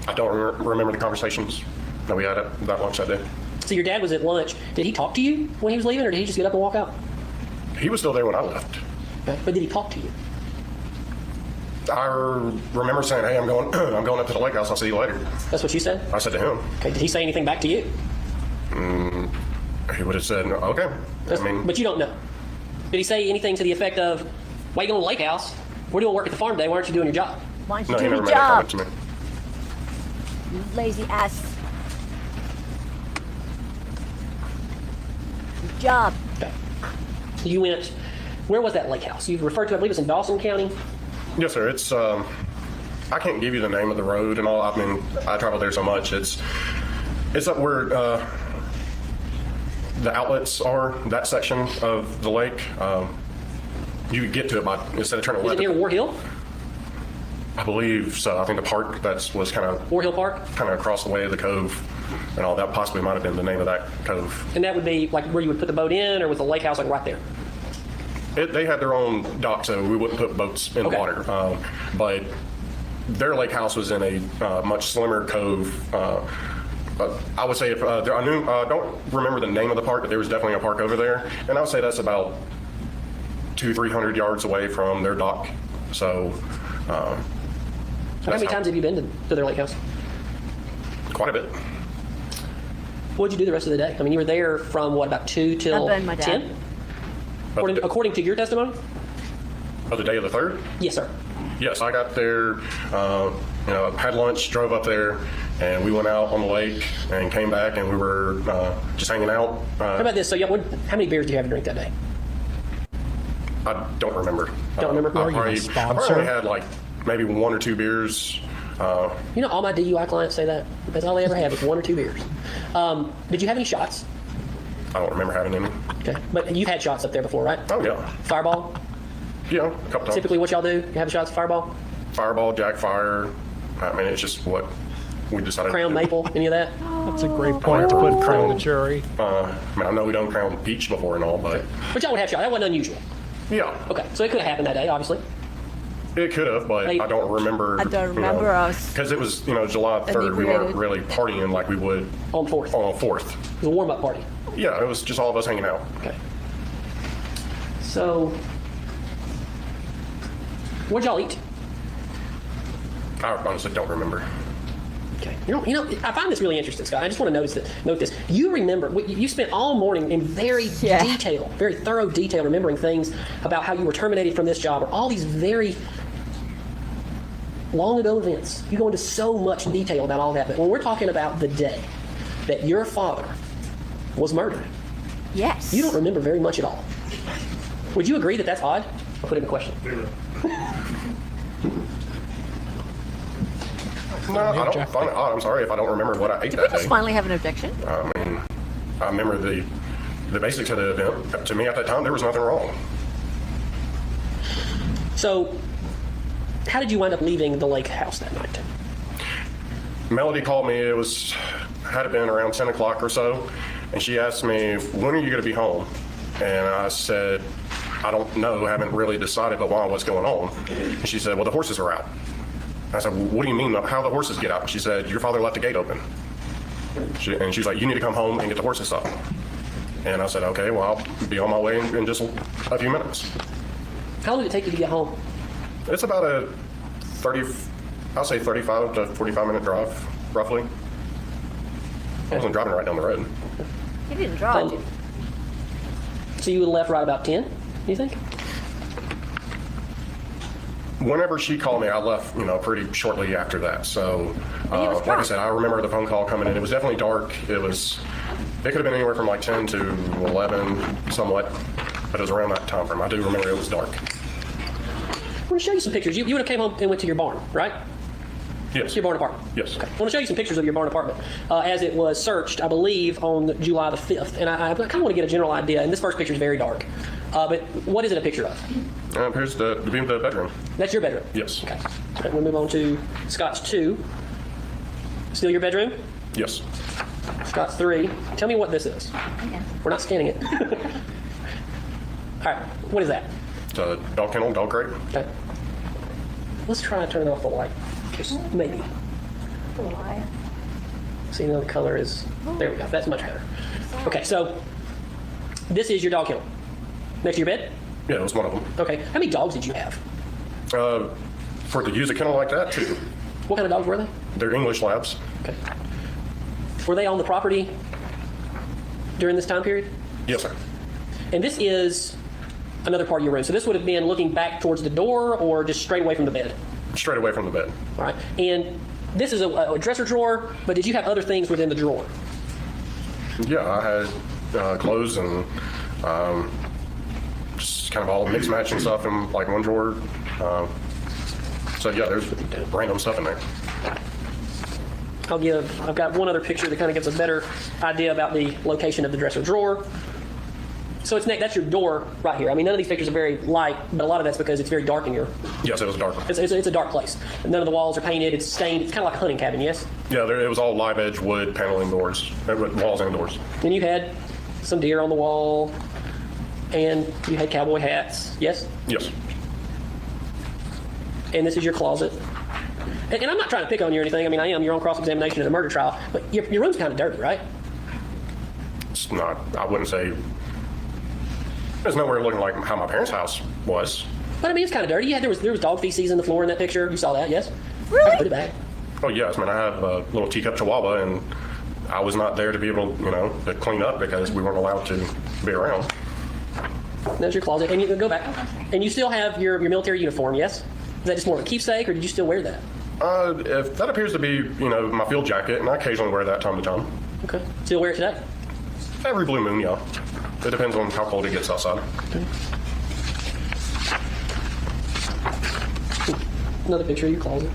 I don't remember the conversations that we had at that lunch that day. So your dad was at lunch. Did he talk to you when he was leaving, or did he just get up and walk out? He was still there when I left. Okay. But did he talk to you? I remember saying, "Hey, I'm going up to the lake house. I'll see you later." That's what you said? I said to him. Okay, did he say anything back to you? He would have said, "Okay." I mean, But you don't know. Did he say anything to the effect of, Why you going to the lake house? We're doing work at the farm today. Why aren't you doing your job? Why don't you No, he do never your made that job, comment to me. you lazy ass? Your job. Okay. You went, where was that lake house? You referred to, I believe it's in Dawson County? Yes, sir. It's I can't give you the name of the road and all. I mean, I travel there so much. It's up where the outlets are. That section of the lake. You could get to it by instead of turning Is left. it near War Hill? I believe so. I think the park was kind of War Hill Park? across the way of the cove and all that. Possibly might have been the name of that cove. And that would be like where you would put the boat in, or was the lake house like right there? They had their own dock, so we wouldn't put boats in the Okay. water. But their lake house was in a much slimmer cove. I would say if I don't remember the name of the park, but there was definitely a park over there, and I would say that's about 200-300 yards away from their dock. So. How many times have you been to their lake house? Quite a bit. What did you do the rest of the day? I mean, you were there from what, about 2 till I burned my dad. 10? According to your testimony? Of the day of the 3rd? Yes, sir. Yes, I got there, had lunch, drove up there, and we went out on the lake and came back, and we were just hanging out. How about this? So, how many beers did you have to drink that day? I don't remember. Don't remember? Are you a I sponsor? probably had like maybe 1 or 2 beers. You know, all my DUI clients say that. That's all they ever have is 1 or 2 beers. Did you have any shots? I don't remember having any. Okay. But you've had shots up there before, right? Oh, yeah. Fireball? Yeah, a couple times. Typically what y'all do? You have shots of Fireball? Fireball, Jack Fire. I mean, it's just what we decided Crown to do. Maple? Any of that? That's a great point to put in front of the jury. I mean, I know we done Crown Peach before and all, but But y'all would have shots. That wasn't unusual. yeah. Okay. So it could have happened that day, obviously. It could have, but Hey. I don't remember. I don't remember us Because it was, July 3rd. We weren't inebriated. really partying like we would On 4th. on 4th. It was a warm-up party. Yeah, it was just all of us hanging out. Okay. So, what'd y'all eat? I honestly don't remember. Okay. I find this really interesting, Scott. I just want to note this. You remember, you spent all morning in very very thorough detail remembering things about how you were terminated from this job, or all these very long ago events. You go into so much detail about all that. But when we're talking about the day that your father was murdered, Yes. you don't remember very much at all. Would you agree that that's odd? I'll put it in a question. No, I don't Jeff. find it odd. I'm sorry if I don't remember what I ate Did we that just day. finally have an objection? I remember the basics of the event. To me at that time, there was nothing wrong. So, how did you wind up leaving the lake house that night? Melody called me. Had it been around 10 o'clock or so, and she asked me, when are you going to be home? And I said, I don't know, haven't really decided, but what's going on? And she said, well, the horses are out. I said, well, what do you mean, how the horses get out? She said, your father left the gate open. And she's like, you need to come home and get the horses stopped. And I said, okay, well, I'll be on my way in just a few minutes. How long did it take you to get home? It's about a 35 to 45 minute drive, roughly. I wasn't driving right down the road. He didn't drive. So you would have left right about 10, you think? Whenever she called me, I left, pretty shortly after that. So, But he was like I drunk. said, I remember the phone call coming in. It was definitely dark. It could have been anywhere from like 10 to 11, somewhat, but it was around that time frame. I do remember it was dark. I want to show you some pictures. You would have came home and went to your barn, right? Yes. Your barn apartment. Yes. Okay. I want to show you some pictures of your barn apartment as it was searched, I believe, on July the 5th. And I kind of want to get a general idea. And this first picture is very dark. But what is it a picture of? Here's the bedroom. That's your bedroom? Yes. Okay. All right, we'll move on to Scott's 2. Still your bedroom? Yes. Scott's 3. Tell me what this is. We're not scanning it. All right. What is that? It's a dog kennel, dog crate. Okay. Let's try and turn off the light. Just maybe. See, now the color is, there we go. That's much better. Okay, so this is your dog kennel. Next to your bed? Yeah, it was one of them. Okay. How many dogs did you have? For to use a kennel like that, 2. What kind of dogs were they? They're English Labs. Okay. Were they on the property during this time period? Yes, sir. And this is another part of your room. So this would have been looking back towards the door or just straight away from the bed? Straight away from the bed. All right. And this is a dresser drawer, but did you have other things within the drawer? Yeah, I had clothes and just kind of all mixed matching stuff in like one drawer. So yeah, there's random stuff in there. I've got one other picture that kind of gives a better idea about the location of the dresser drawer. So that's your door right here. I mean, none of these pictures are very light, but a lot of that's because it's very dark in here. Yes, it was dark. It's a dark place. None of the walls are painted. It's stained. It's kind of like a hunting cabin, yes? Yeah, it was all live edge wood paneling doors, walls and doors. And you had some deer on the wall, and you had cowboy hats, yes? Yes. And this is your closet. And I'm not trying to pick on you or anything. I mean, I am. You're on cross-examination in a murder trial. But your room's kind of dirty, right? It's not, I wouldn't say, it's nowhere looking like how my parents' house was. But I mean, it's kind of dirty. Yeah, there was dog feces in the floor in that picture. You saw that, yes? Really? Put it back. Oh yes, man, I have a little teacup chihuahua and I was not there to be able to, to clean up because we weren't allowed to be around. There's your closet. And you can go back. And you still have your military uniform, yes? Is that just more of a keepsake, or did you still wear that? If that appears to be, my field jacket, and I occasionally wear that time to time. Okay. Still wear it today? Every blue moon, yeah. It depends on how cold it gets outside. Okay. Another picture of your closet.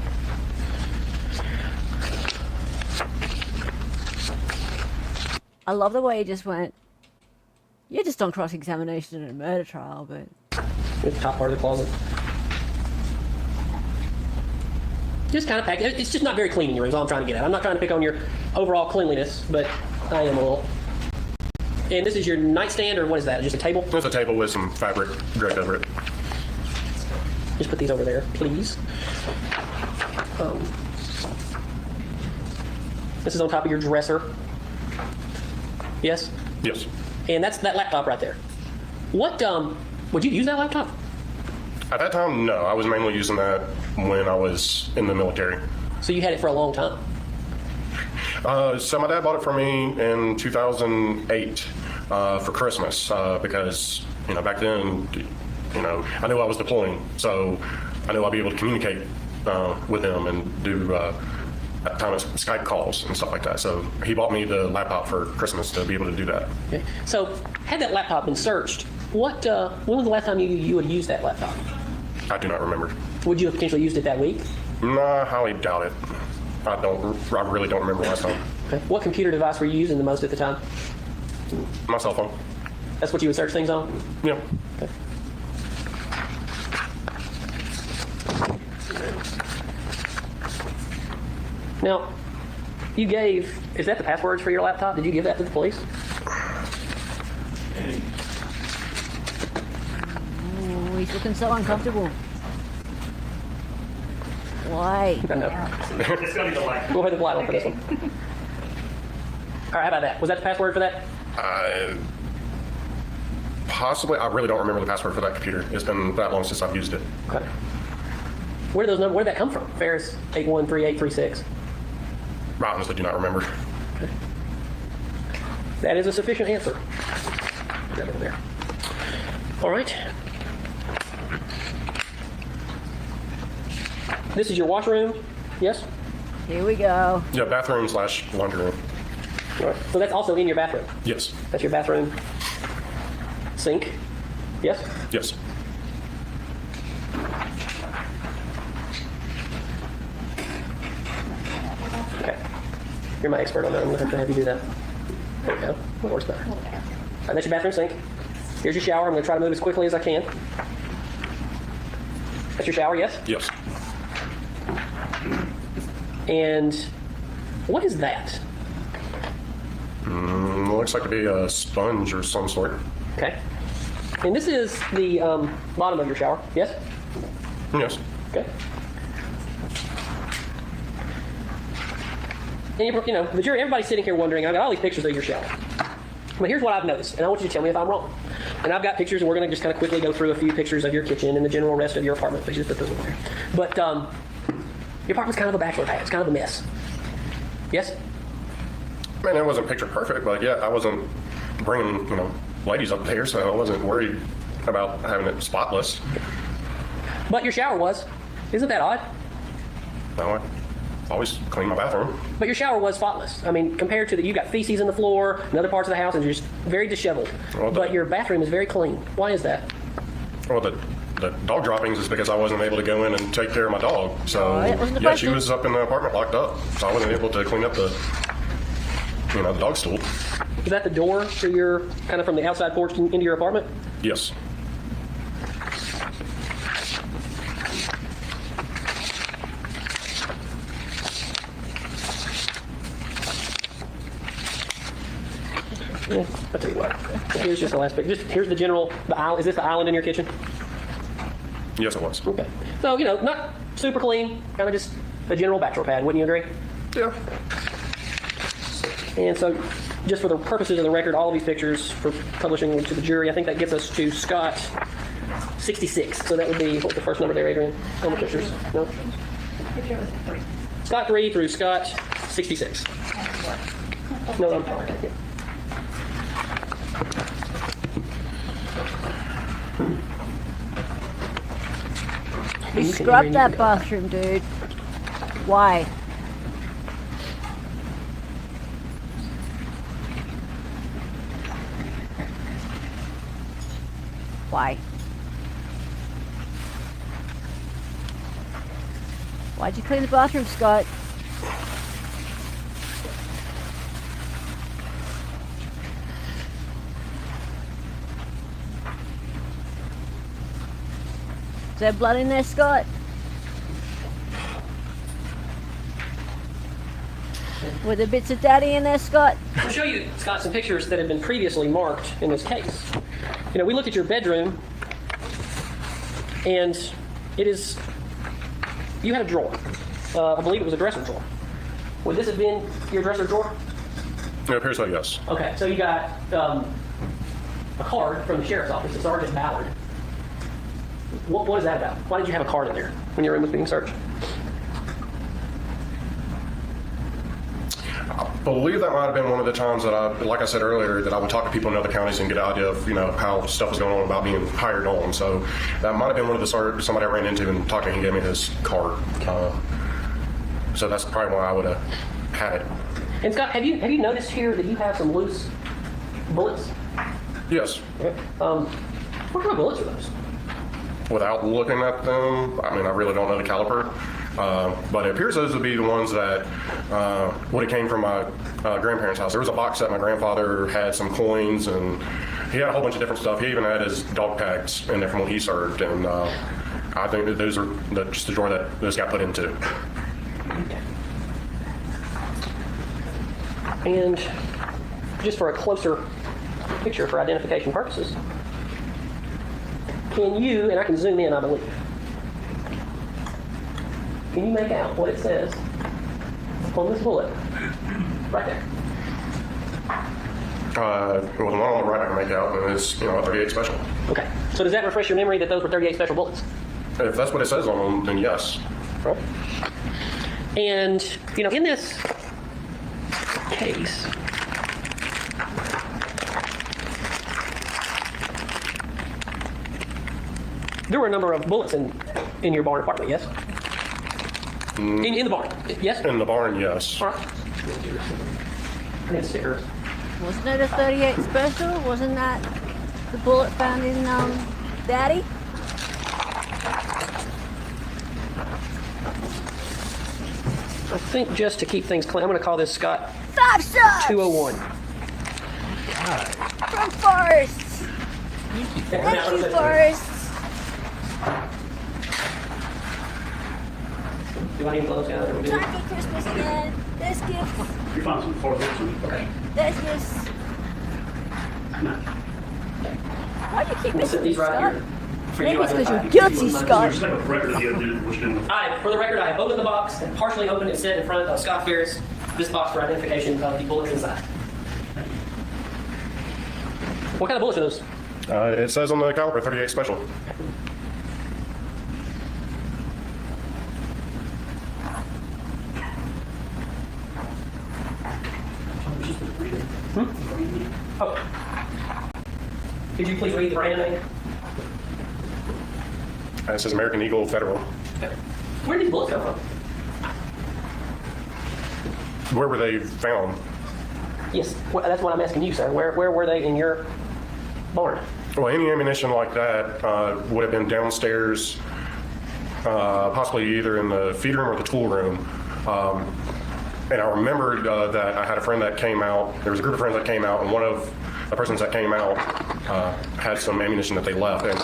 I love the way he just went, you're just on cross-examination in a murder trial, but... The top part of the closet. Just kind of packed. It's just not very clean in your room, is all I'm trying to get at. I'm not trying to pick on your overall cleanliness, but I am a little. And this is your nightstand, or what is that? Just a table? There's a table with some fabric draped over it. Just put these over there, please. This is on top of your dresser. Yes? Yes. And that's that laptop right there. What, would you use that laptop? At that time, no. I was mainly using that when I was in the military. So you had it for a long time? So my dad bought it for me in 2008 for Christmas because, back then, I knew I was deploying. So I knew I'd be able to communicate with him and do, at the time, Skype calls and stuff like that. So he bought me the laptop for Christmas to be able to do that. Okay. So had that laptop been searched, when was the last time you would use that laptop? I do not remember. Would you have potentially used it that week? No, I highly doubt it. I really don't remember last time. Okay. What computer device were you using the most at the time? My cell phone. That's what you would search things on? Yeah. Okay. Now, is that the passwords for your laptop? Did you give that to the police? Oh, he's looking so uncomfortable. Why? I know. It's gonna be the light. We'll have the light on for this one. All right, how about that? Was that the password for that? Possibly. I really don't remember the password for that computer. It's been that long since I've used it. Okay. Where did that come from? Farris 813836. I honestly do not remember. Okay. That is a sufficient answer. Put that over there. All right. This is your washroom, yes? Here we go. Yeah, bathroom / laundry room. All right. So that's also in your bathroom. Yes. That's your bathroom sink, yes? Yes. Okay. You're my expert on that. I'm going to have you do that. There we go. That works better. All right, that's your bathroom sink. Here's your shower. I'm going to try to move as quickly as I can. That's your shower, yes? Yes. And what is that? Looks like to be a sponge or some sort. Okay. And this is the bottom of your shower, yes? Yes. Okay. And the jury, everybody's sitting here wondering, I've got all these pictures of your shower. But here's what I've noticed, and I want you to tell me if I'm wrong. And I've got pictures, and we're going to just kind of quickly go through a few pictures of your kitchen and the general rest of your apartment. Please just put those over there. But your apartment's kind of a bachelor pad. It's kind of a mess. Yes? Man, it wasn't picture perfect, but yeah, I wasn't bringing, ladies up there, so I wasn't worried about having it spotless. But your shower was. Isn't that odd? No, I always clean my bathroom. But your shower was spotless. I mean, compared to you got feces in the floor and other parts of the house, and you're just very disheveled. Well, but your bathroom is very clean. Why is that? Well, the dog droppings is because I wasn't able to go in and take care of my dog. So, that wasn't the yeah, she question. was up in the apartment locked up. So I wasn't able to clean up the dog stool. Is that the door to your, kind of from the outside porch into your apartment? Yes. Yeah, I'll tell you what. Here's just the last picture. Here's the island. Is this the island in your kitchen? Yes, it was. Okay. So, not super clean, kind of just a general bachelor pad, wouldn't you agree? Yeah. And so, just for the purposes of the record, all of these pictures for publishing to the jury, I think that gets us to Scott 66. So that would be, what's the first number there, Adrian? How many pictures? No? Scott 3 through Scott 66. No, I'm sorry. You scrubbed that bathroom, dude. Why? Why? Why'd you clean the bathroom, Scott? Is there blood in there, Scott? Were there bits of daddy in there, Scott? I'll show you, Scott, some pictures that have been previously marked in this case. We looked at your bedroom, and you had a drawer. I believe it was a dresser drawer. Would this have been your dresser drawer? It appears so, yes. Okay, so you got a card from the sheriff's office, Sergeant Ballard. What is that about? Why did you have a card in there when your room was being searched? I believe that might have been one of the times that like I said earlier, that I would talk to people in other counties and get an idea of, how stuff was going on about being hired on. So that might have been one of the somebody I ran into and talked to him, he gave me his card. So that's probably why I would have had it. And Scott, have you noticed here that you have some loose bullets? Yes. Okay. What kind of bullets are those? Without looking at them, I really don't know the caliber. But it appears those would be the ones that would have came from my grandparents' house. There was a box set my grandfather had some coins, and he had a whole bunch of different stuff. He even had his dog tags in there from when he served, and I think that those are just the drawer that those got put into. Okay. And just for a closer picture for identification purposes, can you, and I can zoom in, I believe, can you make out what it says on this bullet right there? Well, the one on the right I can make out, and it's a 38 special. Okay. So does that refresh your memory that those were 38 special bullets? If that's what it says on them, then yes. Right. And in this case, there were a number of bullets in your barn apartment, yes? In the barn, yes? In the barn, yes. All right. I need a sticker. Wasn't it a 38 special? Wasn't that the bullet found in Daddy? I think just to keep things clean, I'm going to call this Scott 5 shots 201. from Farris. Thank you, Farris. Do I need to close down? Time for Christmas again. There's gifts. You found some 4 books. Okay. There's gifts. Why do you keep We'll missing set these right Scott? here. Maybe it's because you're identify. guilty, Scott. Just have a record of the other which didn't. All right, for the record, I have opened the box and partially opened and set in front of Scott Farris this box for identification of the bullets inside. What kind of bullets are those? It says on the caliber 38 special. Oh. Could you please read the brand name? It says American Eagle Federal. Where did these bullets come from? Where were they found? Yes, that's what I'm asking you, sir. Where were they in your barn? Well, any ammunition like that would have been downstairs, possibly either in the feed room or the tool room. And I remembered that I had a friend that came out. There was a group of friends that came out, and one of the persons that came out had some ammunition that they left. And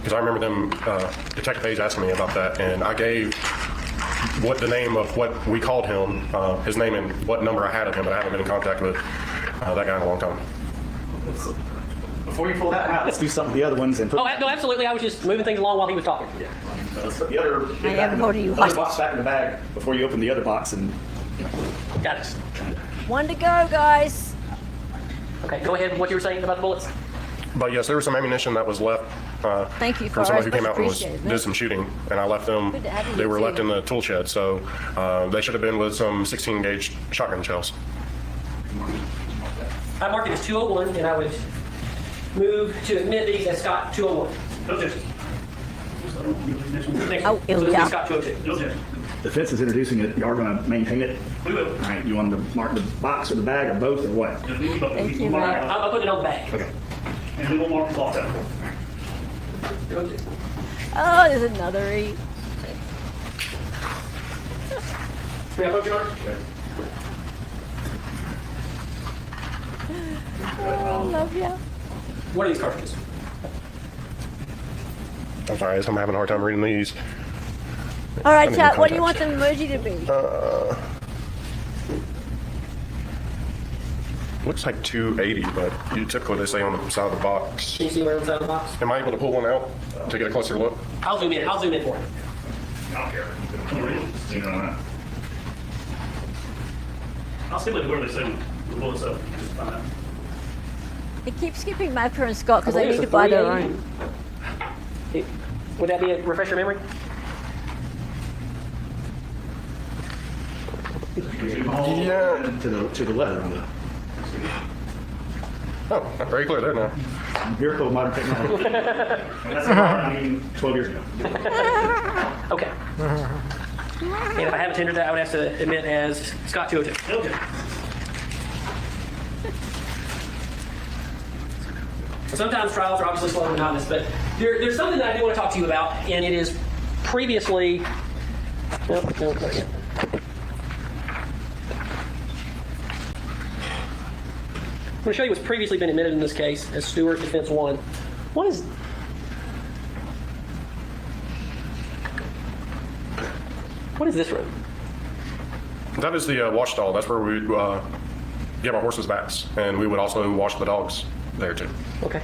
because I remember them, Detective Page asking me about that, and I gave what the name of what we called him, his name and what number I had of him, but I haven't been in contact with that guy in a long time. Before you pull that out, let's do some of the other ones and put. Oh, no, absolutely. I was just moving things along while he was talking. So let's put the other. I am holding you other hostage. box back in the bag before you open the other box and. Got it. One to go, guys. Okay, go ahead with what you were saying about the bullets. But yes, there was some ammunition that was left Thank you, from somebody who Farris. came out and Appreciate it. did some shooting, and I left them. Good to have you They were here, left too. in the tool shed, so they should have been with some 16 gauge shotgun shells. I marked it as 201, and I would move to admit these as Scott 201. Okay. Next Oh, one. here So we this go. is Scott 202. Okay. Defense is introducing it. You are going to maintain it. We will. All right. You want to mark the box or the bag or both or what? Thank you, Thank you, mark Matt. out, I'll put it on the back. Okay. and we will mark the box out. 202. Oh, there's another E. We have motion order? Oh, love ya. What are these cartridges? I'm sorry, I'm having a hard time reading these. All right, I need chat. What do you want contacts. the emoji to be? Looks like 280, but you typically they say on the side of the box. Can you see where it's out of the box? Am I able to pull one out to get a closer look? I'll zoom in. I'll zoom in for you. I don't care. I'll skip it to where they say the bullets up. Just find out. It keeps skipping Mapper and Scott because I they believe need it's to a buy their 380. own. Would that be a refresher memory? Yeah. To the letter on the Oh, very clear there now. miracle of modern technology. That's I mean, 12 years ago. Okay. And if I haven't tendered that, I would have to admit as Scott 202. Okay. Sometimes trials are obviously slow and monotonous, but there's something that I do want to talk to you about, and it is previously. No, not yet. I'm going to show you what's previously been admitted in this case as Stewart Defense 1. What is. What is this room? That is the wash stall. That's where we would give our horses baths, and we would also wash the dogs there too. Okay.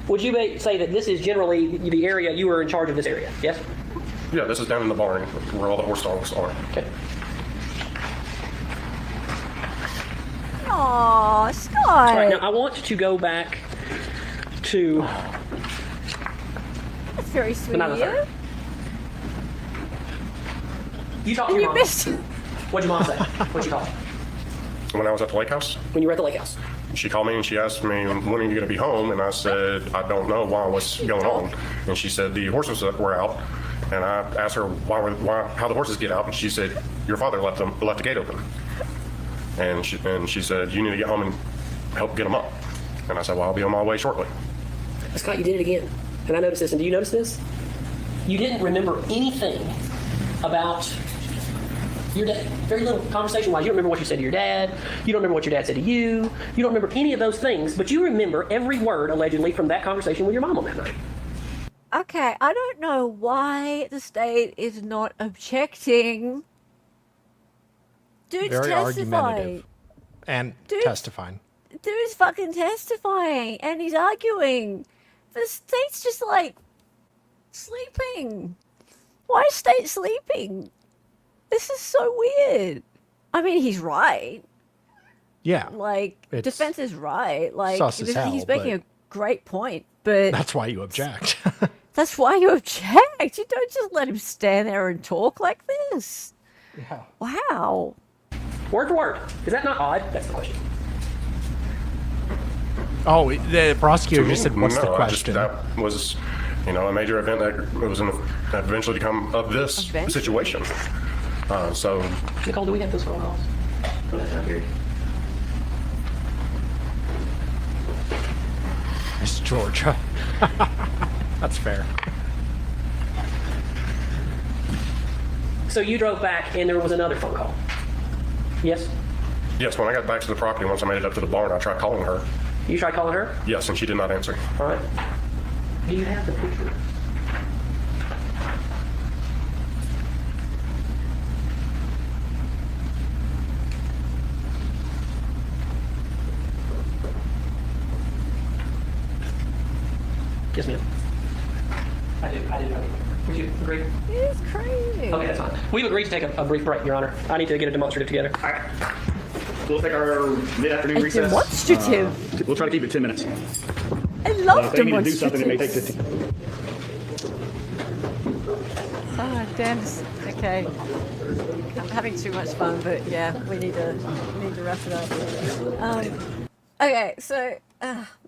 Would you say that this is generally the area you were in charge of this area? Yes? Yeah, this is down in the barn where all the horse stalls are. Okay. Aw, All Scott. right, now I want to go back to. That's very sweet not of the you. third. You talked to And your you mom. missed. What'd your mom say? What'd you call? When I was at the lake house, When you were at the lake house? she called me and she asked me, when are you going to be home? And I said, I don't know. Why? What's going on? And she said, the horses were out. And I asked her how the horses get out. And she said, your father left the gate open. And she said, you need to get home and help get them up. And I said, well, I'll be on my way shortly. Scott, you did it again. And I noticed this. And do you notice this? You didn't remember anything about your dad. Very little conversation-wise. You don't remember what you said to your dad. You don't remember what your dad said to you. You don't remember any of those things. But you remember every word, allegedly, from that conversation with your mom on that night. Okay, I don't know why the state is not objecting. Dude's Very testifying. argumentative and Dude. testifying. Dude's fucking testifying and he's arguing. The state's just like sleeping. Why is state sleeping? This is so weird. I mean, he's right. Yeah, Like, It's defense is right. Like, sus as hell, he's making but- a great point, but that's why you object. that's why you object. You don't just let him stand there and talk like this. Yeah. Wow. Word for word. Is that not odd? That's the question. Oh, the prosecutor just said, "What's No, the question?" that was a major event that was going to eventually become of this Event? situation. So Nicole, do we have those phone calls? For that time period? It's Georgia. That's fair. So you drove back and there was another phone call? Yes? yes, when I got back to the property, once I made it up to the barn, I tried calling her. You tried calling her? Yes, and she did not answer. All right. Do you have the picture? Yes, ma'am. I do. Would you agree? It's crazy. Okay, that's fine. We've agreed to take a brief break, Your Honor. I need to get a demonstrative together. All right. We'll take our mid-afternoon A recess. demonstrative. We'll try to keep it 10 minutes. I love If they need to do something, it may take demonstratives. 15. Ah, damn. Okay. I'm having too much fun, but yeah, we need to wrap it up. Okay, so,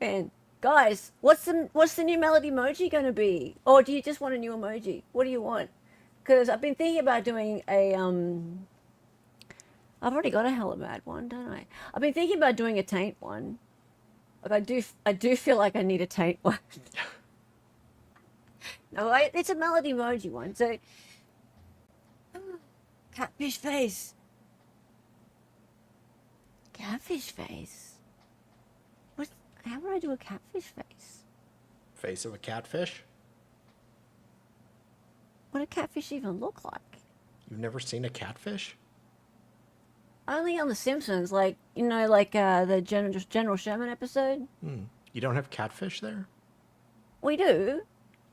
man, guys, what's the new melody emoji gonna be? Or do you just want a new emoji? What do you want? Because I've been thinking about doing a I've already got a hella mad one, don't I? I've been thinking about doing a taint one. Like I do feel like I need a taint one. No, it's a melody emoji one. So, catfish face. Catfish face. How would I do a catfish face? Face of a catfish? What do catfish even look like? You've never seen a catfish? Only on The Simpsons, like the General Sherman episode. You don't have catfish there? We do.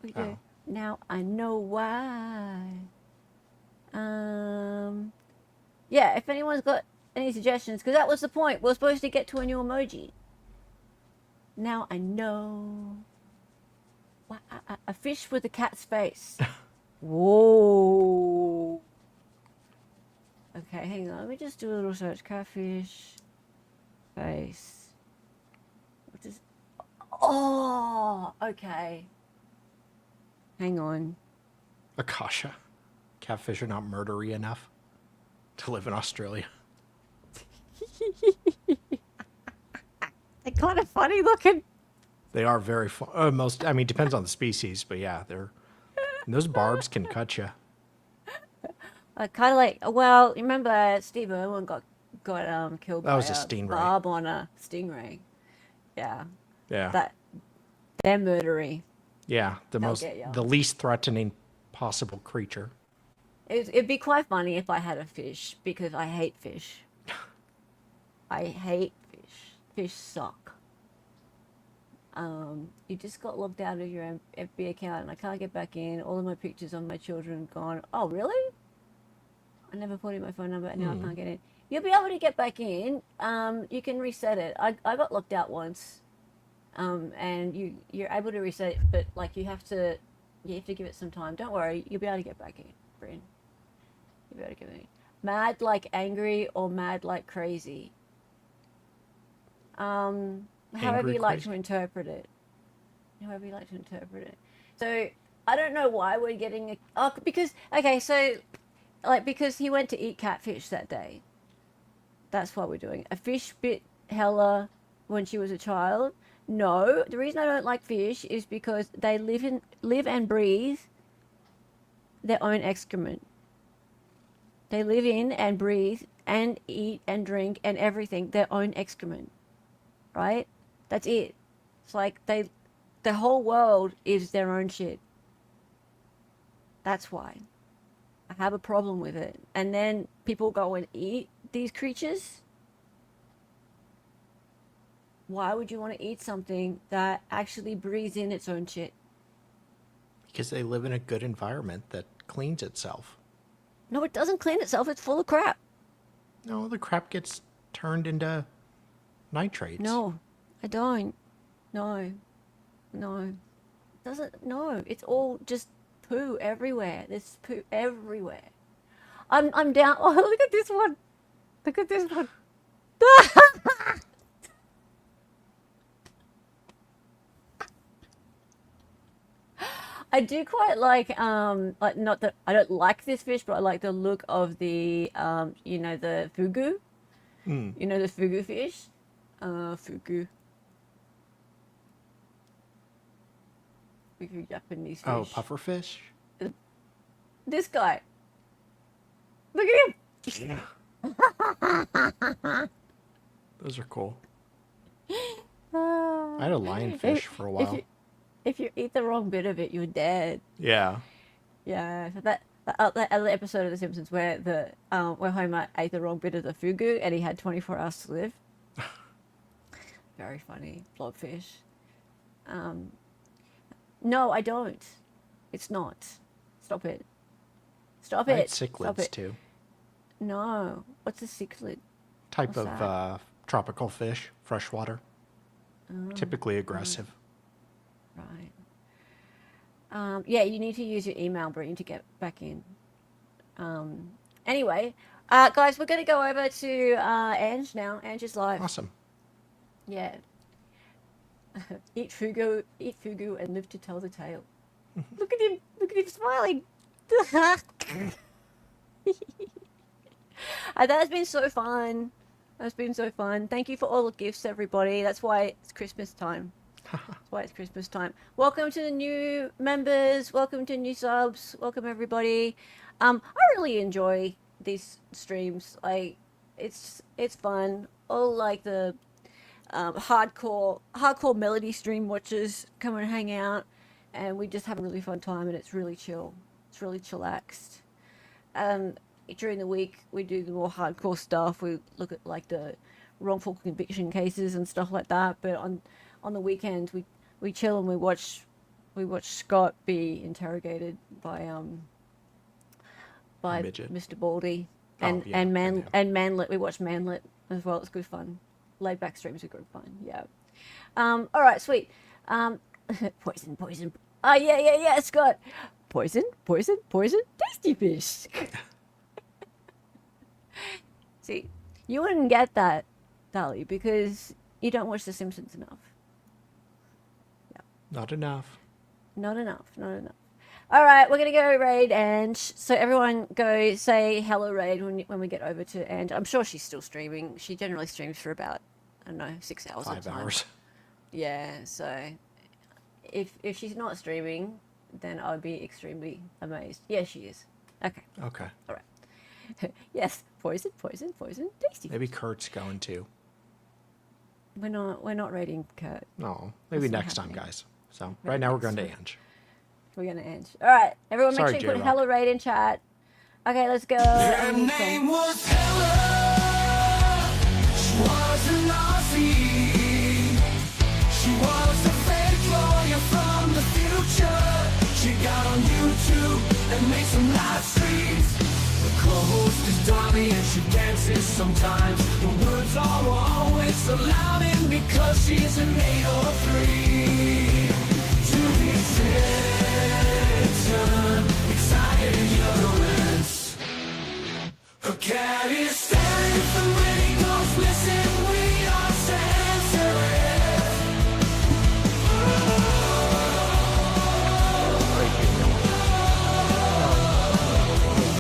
We do. Oh. Now I know why. Yeah, if anyone's got any suggestions, because that was the point. We're supposed to get to a new emoji. Now I know. A fish with a cat's face. Whoa. Okay, hang on. Let me just do a little search. Catfish face. What is? Oh, okay. Hang on. Akasha. Catfish are not murdery enough to live in Australia. They're kind of funny looking. They are very fun. Depends on the species, but yeah, and those barbs can cut you. Kind of like, well, remember Steve Irwin got killed by That was a stingray. barb on a stingray. Yeah, Yeah. they're murdery. Yeah, They'll get ya. the least threatening possible creature. It'd be quite funny if I had a fish, because I hate fish. I hate fish. Fish suck. You just got logged out of your FB account and I can't get back in. All of my pictures of my children gone. Oh, really? I never put in my phone number and now I can't get in. You'll be able to get back in. You can reset it. I got locked out once. And you're able to reset it, but like you have to give it some time. Don't worry, you'll be able to get back in, Bryn. You'll be able to get in. Mad like angry or mad like crazy. However Angry, you like crazy. to interpret it. However you like to interpret it. So I don't know why we're getting because he went to eat catfish that day. That's why we're doing it. A fish bit Hella when she was a child. No, the reason I don't like fish is because they live and breathe their own excrement. They live in and breathe and eat and drink and everything their own excrement. Right? That's it. It's like the whole world is their own shit. That's why I have a problem with it. And then people go and eat these creatures. Why would you want to eat something that actually breathes in its own shit? Because they live in a good environment that cleans itself. No, it doesn't clean itself. It's full of crap. No, the crap gets turned into nitrates. No, I don't. No. It doesn't. No, it's all just poo everywhere. There's poo everywhere. I'm down. Oh, look at this one. Look at this one. I do quite like not that I don't like this fish, but I like the look of the you know, the fugu. You know the fugu fish? Fugu. Fugu Japanese fish. Oh, pufferfish? This guy. Look at him. Those are cool. I had a lionfish for a while. If you eat the wrong bit of it, you're dead. Yeah. Yeah, so that other episode of The Simpsons where where Homer ate the wrong bit of the fugu and he had 24 hours to live. Very funny, blobfish. No, I don't. It's not. Stop it. Stop I had it. Stop cichlids it. too. No. What's a cichlid? Type What's of that? tropical fish, freshwater. Typically aggressive. Right. Yeah, you need to use your email, Breen, to get back in. Anyway, guys, we're going to go over to Ange now. Ange is live. Awesome. Yeah. Eat fugu, and live to tell the tale. Look at him smiling. That has been so fun. That's been so fun. Thank you for all the gifts, everybody. That's why it's Christmas time. That's why it's Christmas time. Welcome to the new members. Welcome to new subs. Welcome everybody. I really enjoy these streams. Like, it's fun. All like the hardcore melody stream watchers come and hang out, and we just have a really fun time, and it's really chill. It's really chillaxed. During the week, we do the more hardcore stuff. We look at like the wrongful conviction cases and stuff like that. But on the weekend, we chill and we watch Scott be interrogated by Midget. Mr. Baldy Oh, and yeah, and I know. Manlet. We watch Manlet as well. It's good fun. Laid back streams are good fun. Yeah. All right, sweet. Poison. Oh yeah, Scott. Poison. Tasty fish. See, you wouldn't get that, Dolly, because you don't watch The Simpsons enough. Not enough. Not enough. All right, we're going to go raid Ange. So everyone go say hello raid when we get over to Ange. I'm sure she's still streaming. She generally streams for about, I don't know, 6 hours at a 5 time. hours. Yeah, so if she's not streaming, then I would be extremely amazed. Yeah, she is. Okay. Okay. All right. Yes, poison, tasty. Maybe Kurt's going to. We're not raiding Kurt. No, maybe That's not next time, happening. guys. So right now we're going to Ange. We're gonna Ange. All right, everyone, make Sorry, sure you put J-Rock. hello raid in chat. Okay, let's go. Her name was Helen. She was an Aussie. She was a fake lawyer from the future. She got on YouTube and made some live streams. The co-host is Dolly and she dances sometimes. The words are always so loud and because she's an 803. To the attention, excited utterance. Her cat is staring for me.